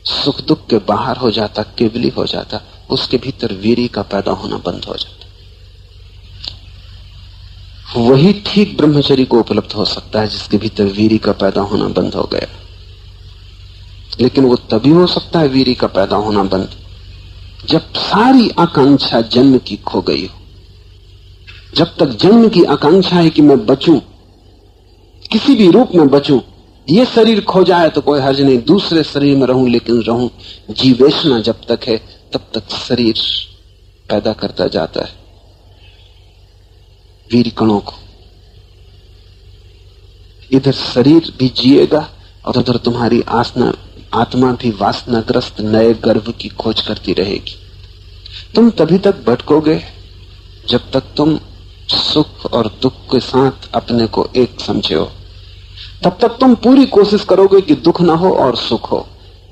सुख दुख के बाहर हो जाता, केवली हो जाता, उसके भीतर वीर्य का पैदा होना बंद हो जाता। वही ठीक ब्रह्मचर्य को उपलब्ध हो सकता है जिसके भीतर वीर्य का पैदा होना बंद हो गया। लेकिन वो तभी हो सकता है वीर्य का पैदा होना बंद, जब सारी आकांक्षा जन्म की खो गई हो। जब तक जन्म की आकांक्षा है कि मैं बचूं, किसी भी रूप में बचूं, ये शरीर खो जाए तो कोई हर्ज नहीं, दूसरे शरीर में रहूं लेकिन रहूं, जीवेशना जब तक है तब तक शरीर पैदा करता जाता है वीर कणों को। इधर शरीर भी जिएगा और उधर तुम्हारी आत्मा भी वासनाग्रस्त नए गर्भ की खोज करती रहेगी। तुम तभी तक भटकोगे जब तक तुम सुख और दुख के साथ अपने को एक समझे हो। तब तक तुम पूरी कोशिश करोगे कि दुख ना हो और सुख हो,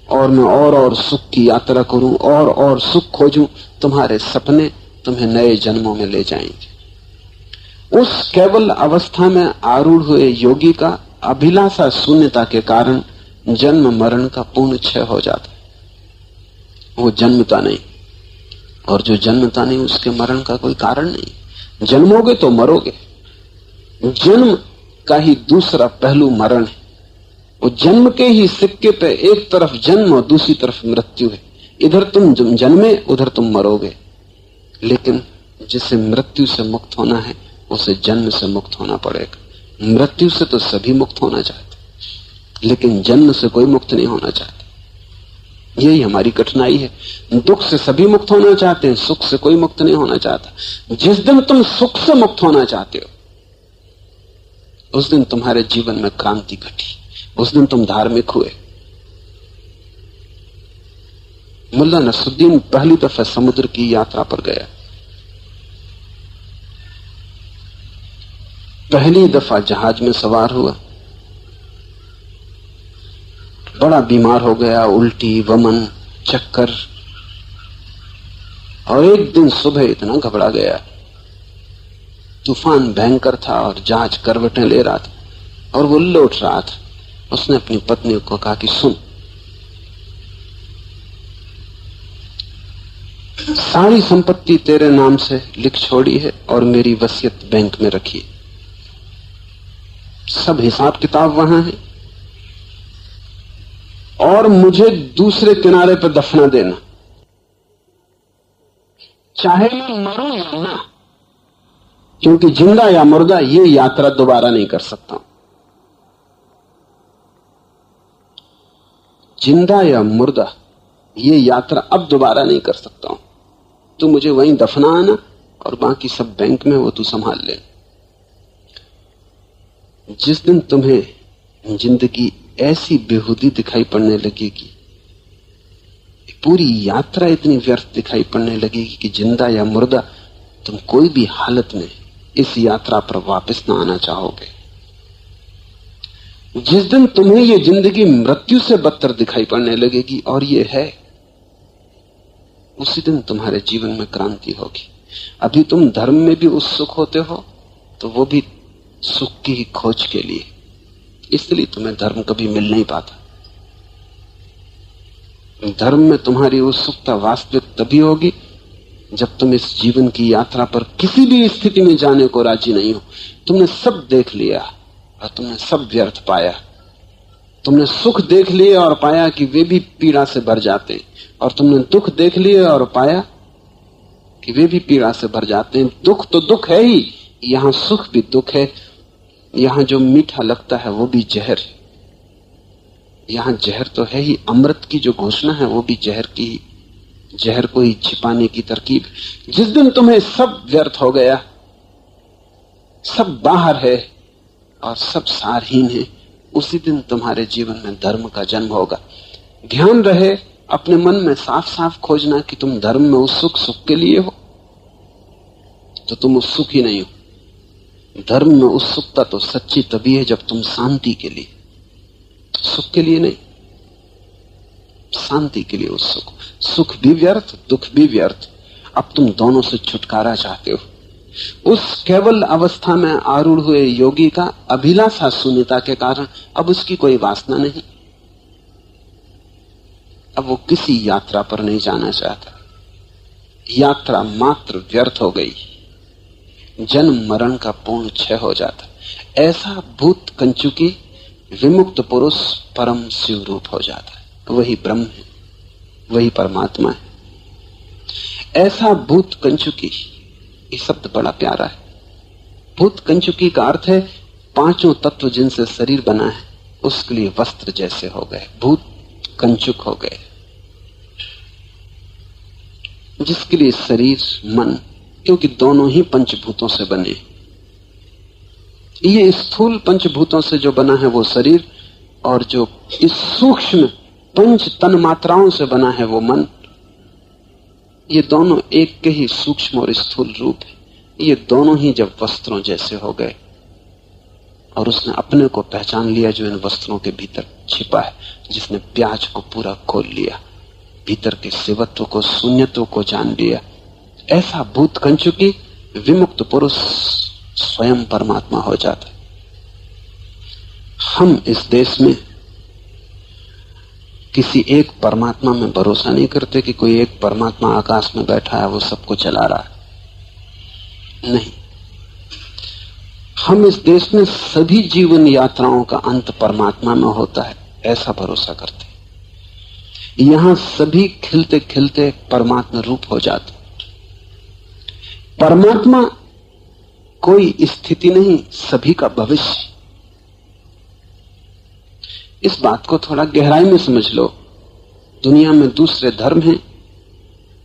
और मैं और सुख की यात्रा करूं और सुख खोजूं। तुम्हारे सपने तुम्हें नए जन्मों में ले जाएंगे। उस केवल अवस्था में आरूढ़ हुए योगी का अभिलाषा शून्यता के कारण जन्म मरण का पूर्ण क्षय हो जाता है। वो जन्मता नहीं, और जो जन्मता नहीं उसके मरण का कोई कारण नहीं। जन्मोगे तो मरोगे। जन्म का ही दूसरा पहलू मरण है। वो जन्म के ही सिक्के पे एक तरफ जन्म और दूसरी तरफ मृत्यु है। इधर तुम जन्मे, उधर तुम मरोगे। लेकिन जिसे मृत्यु से मुक्त होना है उसे जन्म से मुक्त होना पड़ेगा। मृत्यु से तो सभी मुक्त होना चाहते, लेकिन जन्म से कोई मुक्त नहीं होना चाहता। यही हमारी कठिनाई है। दुख से सभी मुक्त होना चाहते हैं, सुख से कोई मुक्त नहीं होना चाहता। जिस दिन तुम सुख से मुक्त होना चाहते हो उस दिन तुम्हारे जीवन में क्रांति घटी, उस दिन तुम धार्मिक हुए। मुल्ला नसरुद्दीन पहली दफा समुद्र की यात्रा पर गया। पहली दफा जहाज में सवार हुआ, बड़ा बीमार हो गया, उल्टी, वमन, चक्कर। और एक दिन सुबह इतना घबरा गया, तूफान भयंकर था और जहाज करवटें ले रहा था और वो लौट रहा था। उसने अपनी पत्नी को कहा कि सुन, सारी संपत्ति तेरे नाम से लिख छोड़ी है और मेरी वसीयत बैंक में रखी, सब हिसाब किताब वहां है, और मुझे दूसरे किनारे पर दफना देना, चाहे मैं मरूं या ना, क्योंकि जिंदा या मुर्दा ये यात्रा दोबारा नहीं कर सकता। जिंदा या मुर्दा ये यात्रा अब दोबारा नहीं कर सकता हूं। तू मुझे वहीं दफना आना और बाकी सब बैंक में वो तू संभाल ले। जिस दिन तुम्हें जिंदगी ऐसी बेहूदी दिखाई पड़ने लगेगी, पूरी यात्रा इतनी व्यर्थ दिखाई पड़ने लगेगी कि जिंदा या मुर्दा तुम कोई भी हालत में इस यात्रा पर वापस ना आना चाहोगे। जिस दिन तुम्हें ये जिंदगी मृत्यु से बदतर दिखाई पड़ने लगेगी, और ये है, उसी दिन तुम्हारे जीवन में क्रांति होगी। अभी तुम धर्म में भी उत्सुक होते हो तो वो भी सुख की ही खोज के लिए, इसलिए तुम्हें धर्म कभी मिल नहीं पाता। धर्म में तुम्हारी उत्सुकता वास्तविक तभी होगी जब तुम इस जीवन की यात्रा पर किसी भी स्थिति में जाने को राजी नहीं हो। तुमने सब देख लिया और तुमने सब व्यर्थ पाया। तुमने सुख देख लिए और पाया कि वे भी पीड़ा से भर जाते हैं, और तुमने दुख देख लिए और पाया कि वे भी पीड़ा से भर जाते हैं। दुख तो दुख है ही, यहां सुख भी दुख है। यहां जो मीठा लगता है वो भी जहर है। यहां जहर तो है ही, अमृत की जो घोषणा है वो भी जहर की ही, जहर को ही छिपाने की तरकीब। जिस दिन तुम्हें सब व्यर्थ हो गया, सब बाहर है और सब सारहीन है, उसी दिन तुम्हारे जीवन में धर्म का जन्म होगा। ध्यान रहे, अपने मन में साफ साफ खोजना कि तुम धर्म में उत्सुक सुख के लिए हो, तो तुम उत्सुक ही नहीं हो। धर्म में उत्सुकता तो सच्ची तभी है जब तुम शांति के लिए, सुख के लिए नहीं, शांति के लिए उत्सुक। सुख भी व्यर्थ, दुख भी व्यर्थ, अब तुम दोनों से छुटकारा चाहते हो। उस केवल अवस्था में आरूढ़ हुए योगी का अभिलाषा शून्यता के कारण अब उसकी कोई वासना नहीं। अब वो किसी यात्रा पर नहीं जाना चाहता, यात्रा मात्र व्यर्थ हो गई, जन्म मरण का पूर्ण क्षय हो जाता। ऐसा भूत कंचुकी विमुक्त पुरुष परम शिव रूप हो जाता है। वही ब्रह्म है, वही परमात्मा है। ऐसा भूत कंचुकी, ये शब्द बड़ा प्यारा है। भूत कंचुकी का अर्थ है पांचों तत्व जिनसे शरीर बना है उसके लिए वस्त्र जैसे हो गए, भूत कंचुक हो गए। जिसके लिए शरीर मन, क्योंकि दोनों ही पंचभूतों से बने, ये स्थूल पंचभूतों से जो बना है वो शरीर, और जो इस सूक्ष्म पंच तन मात्राओं से बना है वो मन, ये दोनों एक के ही सूक्ष्म और स्थूल रूप है। ये दोनों ही जब वस्त्रों जैसे हो गए और उसने अपने को पहचान लिया जो इन वस्त्रों के भीतर छिपा है, जिसने प्याज को पूरा खोल लिया, भीतर के शिवत्व को, शून्यत्व को जान लिया, ऐसा भूत कंचुकी विमुक्त पुरुष स्वयं परमात्मा हो जाता है। हम इस देश में किसी एक परमात्मा में भरोसा नहीं करते कि कोई एक परमात्मा आकाश में बैठा है वो सबको चला रहा है। नहीं, हम इस देश में सभी जीवन यात्राओं का अंत परमात्मा में होता है ऐसा भरोसा करते। यहां सभी खिलते खिलते परमात्मा रूप हो जाते। परमात्मा कोई स्थिति नहीं, सभी का भविष्य। इस बात को थोड़ा गहराई में समझ लो। दुनिया में दूसरे धर्म हैं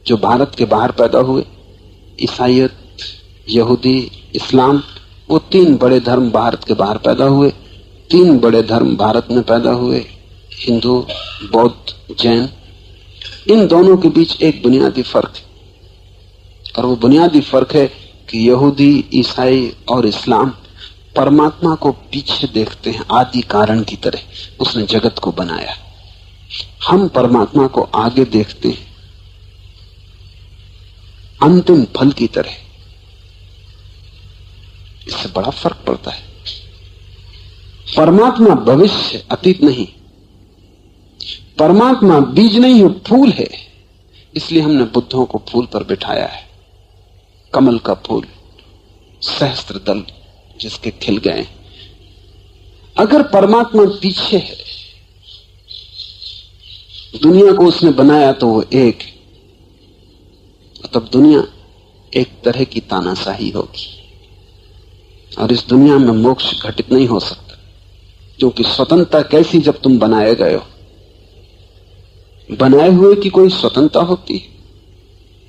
जो भारत के बाहर पैदा हुए, ईसाईयत, यहूदी, इस्लाम, वो तीन बड़े धर्म भारत के बाहर पैदा हुए। तीन बड़े धर्म भारत में पैदा हुए, हिंदू, बौद्ध, जैन। इन दोनों के बीच एक बुनियादी फर्क है, और वो बुनियादी फर्क है कि यहूदी, ईसाई और इस्लाम परमात्मा को पीछे देखते हैं आदि कारण की तरह, उसने जगत को बनाया। हम परमात्मा को आगे देखते हैं अंतिम फल की तरह। इससे बड़ा फर्क पड़ता है। परमात्मा भविष्य, अतीत नहीं। परमात्मा बीज नहीं है, फूल है। इसलिए हमने बुद्धों को फूल पर बिठाया है, कमल का फूल, सहस्त्र दल जिसके खिल गए। अगर परमात्मा पीछे है, दुनिया को उसने बनाया तो वो एक, तब दुनिया एक तरह की तानाशाही होगी, और इस दुनिया में मोक्ष घटित नहीं हो सकता। क्योंकि स्वतंत्रता कैसी जब तुम बनाए गए हो? बनाए हुए की कोई स्वतंत्रता होती है?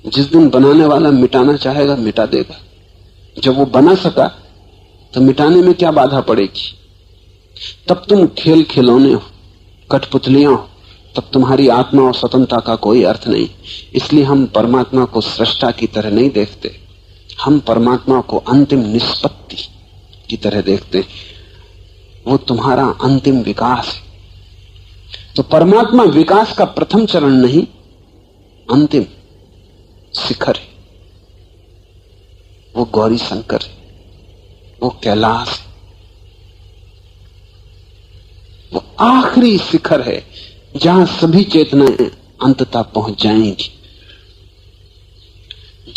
जिस दिन बनाने वाला मिटाना चाहेगा मिटा देगा। जब वो बना सका तो मिटाने में क्या बाधा पड़ेगी? तब तुम खेल खिलौने हो, कठपुतलियां हो, तब तुम्हारी आत्मा और स्वतंत्रता का कोई अर्थ नहीं। इसलिए हम परमात्मा को सृष्टा की तरह नहीं देखते, हम परमात्मा को अंतिम निष्पत्ति की तरह देखते। वो तुम्हारा अंतिम विकास है। तो परमात्मा विकास का प्रथम चरण नहीं, अंतिम शिखर है। वो गौरी शंकर है, वो कैलाश है, वो आखिरी शिखर है जहां सभी चेतनाएं अंततः पहुंच जाएंगी।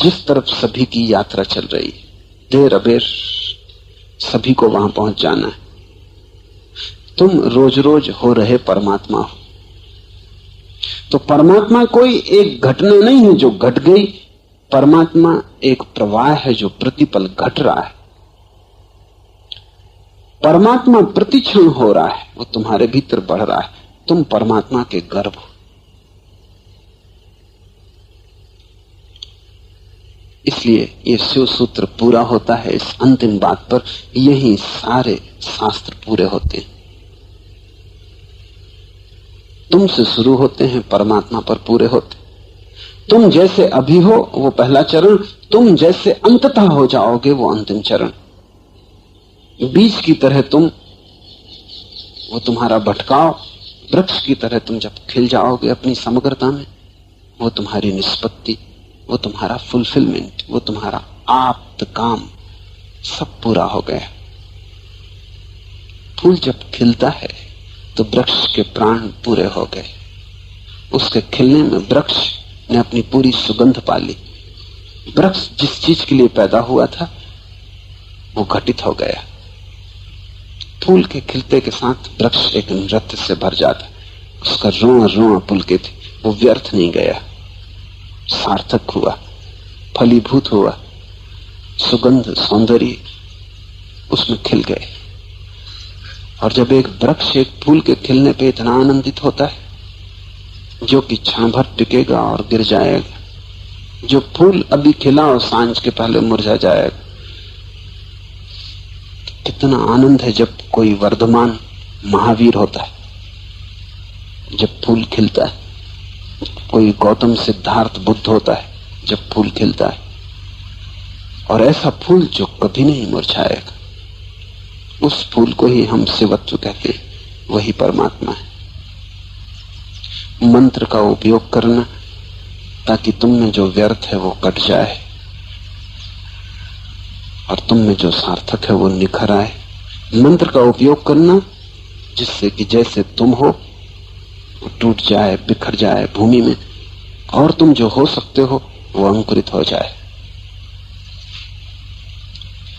जिस तरफ सभी की यात्रा चल रही है, देर अबेर सभी को वहां पहुंच जाना है। तुम रोज रोज हो रहे परमात्मा हो। तो परमात्मा कोई एक घटना नहीं है जो घट गई, परमात्मा एक प्रवाह है जो प्रतिपल घट रहा है। परमात्मा प्रतिक्षण हो रहा है, वो तुम्हारे भीतर बढ़ रहा है। तुम परमात्मा के गर्भ हो। इसलिए ये शिव सूत्र पूरा होता है इस अंतिम बात पर। यही सारे शास्त्र पूरे होते हैं। तुमसे शुरू होते हैं, परमात्मा पर पूरे होते। तुम जैसे अभी हो वो पहला चरण, तुम जैसे अंततः हो जाओगे वो अंतिम चरण। बीज की तरह तुम, वो तुम्हारा भटकाव, वृक्ष की तरह तुम जब खिल जाओगे अपनी समग्रता में, वो तुम्हारी निष्पत्ति, वो तुम्हारा फुलफिलमेंट, वो तुम्हारा आप्त काम सब पूरा हो गया। फूल जब खिलता है तो वृक्ष के प्राण पूरे हो गए। उसके खिलने में वृक्ष ने अपनी पूरी सुगंध पाली। वृक्ष जिस चीज के लिए पैदा हुआ था वो घटित हो गया। फूल के खिलते के साथ वृक्ष एक नृत्य से भर जाता। उसका रोआ रोआ पुलकित, वो व्यर्थ नहीं गया, सार्थक हुआ, फलीभूत हुआ। सुगंध, सौंदर्य उसमें खिल गए। और जब एक वृक्ष एक फूल के खिलने पे इतना आनंदित होता है जो कि क्षण भर टिकेगा और गिर जाएगा, जो फूल अभी खिला और सांझ के पहले मुरझा जाएगा, कितना आनंद है जब कोई वर्धमान महावीर होता है, जब फूल खिलता है। कोई गौतम सिद्धार्थ बुद्ध होता है जब फूल खिलता है। और ऐसा फूल जो कभी नहीं मुरझाएगा, उस फूल को ही हम शिवत्व कहते हैं, वही परमात्मा है। मंत्र का उपयोग करना ताकि तुम में जो व्यर्थ है वो कट जाए और तुम में जो सार्थक है वो निखर आए। मंत्र का उपयोग करना जिससे कि जैसे तुम हो वो टूट जाए, बिखर जाए भूमि में, और तुम जो हो सकते हो वो अंकुरित हो जाए।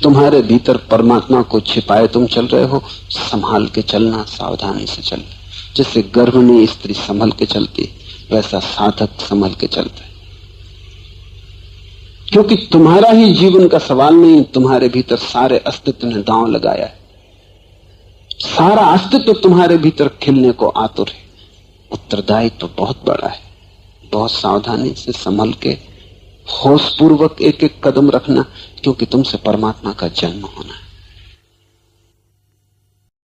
तुम्हारे भीतर परमात्मा को छिपाए तुम चल रहे हो, संभाल के चलना, सावधानी से चलना। जैसे गर्भिणी स्त्री संभल के चलती, वैसा साधक संभल के चलता है। क्योंकि तुम्हारा ही जीवन का सवाल नहीं, तुम्हारे भीतर सारे अस्तित्व ने दांव लगाया है। सारा अस्तित्व तुम्हारे भीतर खिलने को आतुर है। उत्तरदायित्व तो बहुत बड़ा है। बहुत सावधानी से संभल के होश पूर्वक एक एक कदम रखना, क्योंकि तुमसे परमात्मा का जन्म होना है।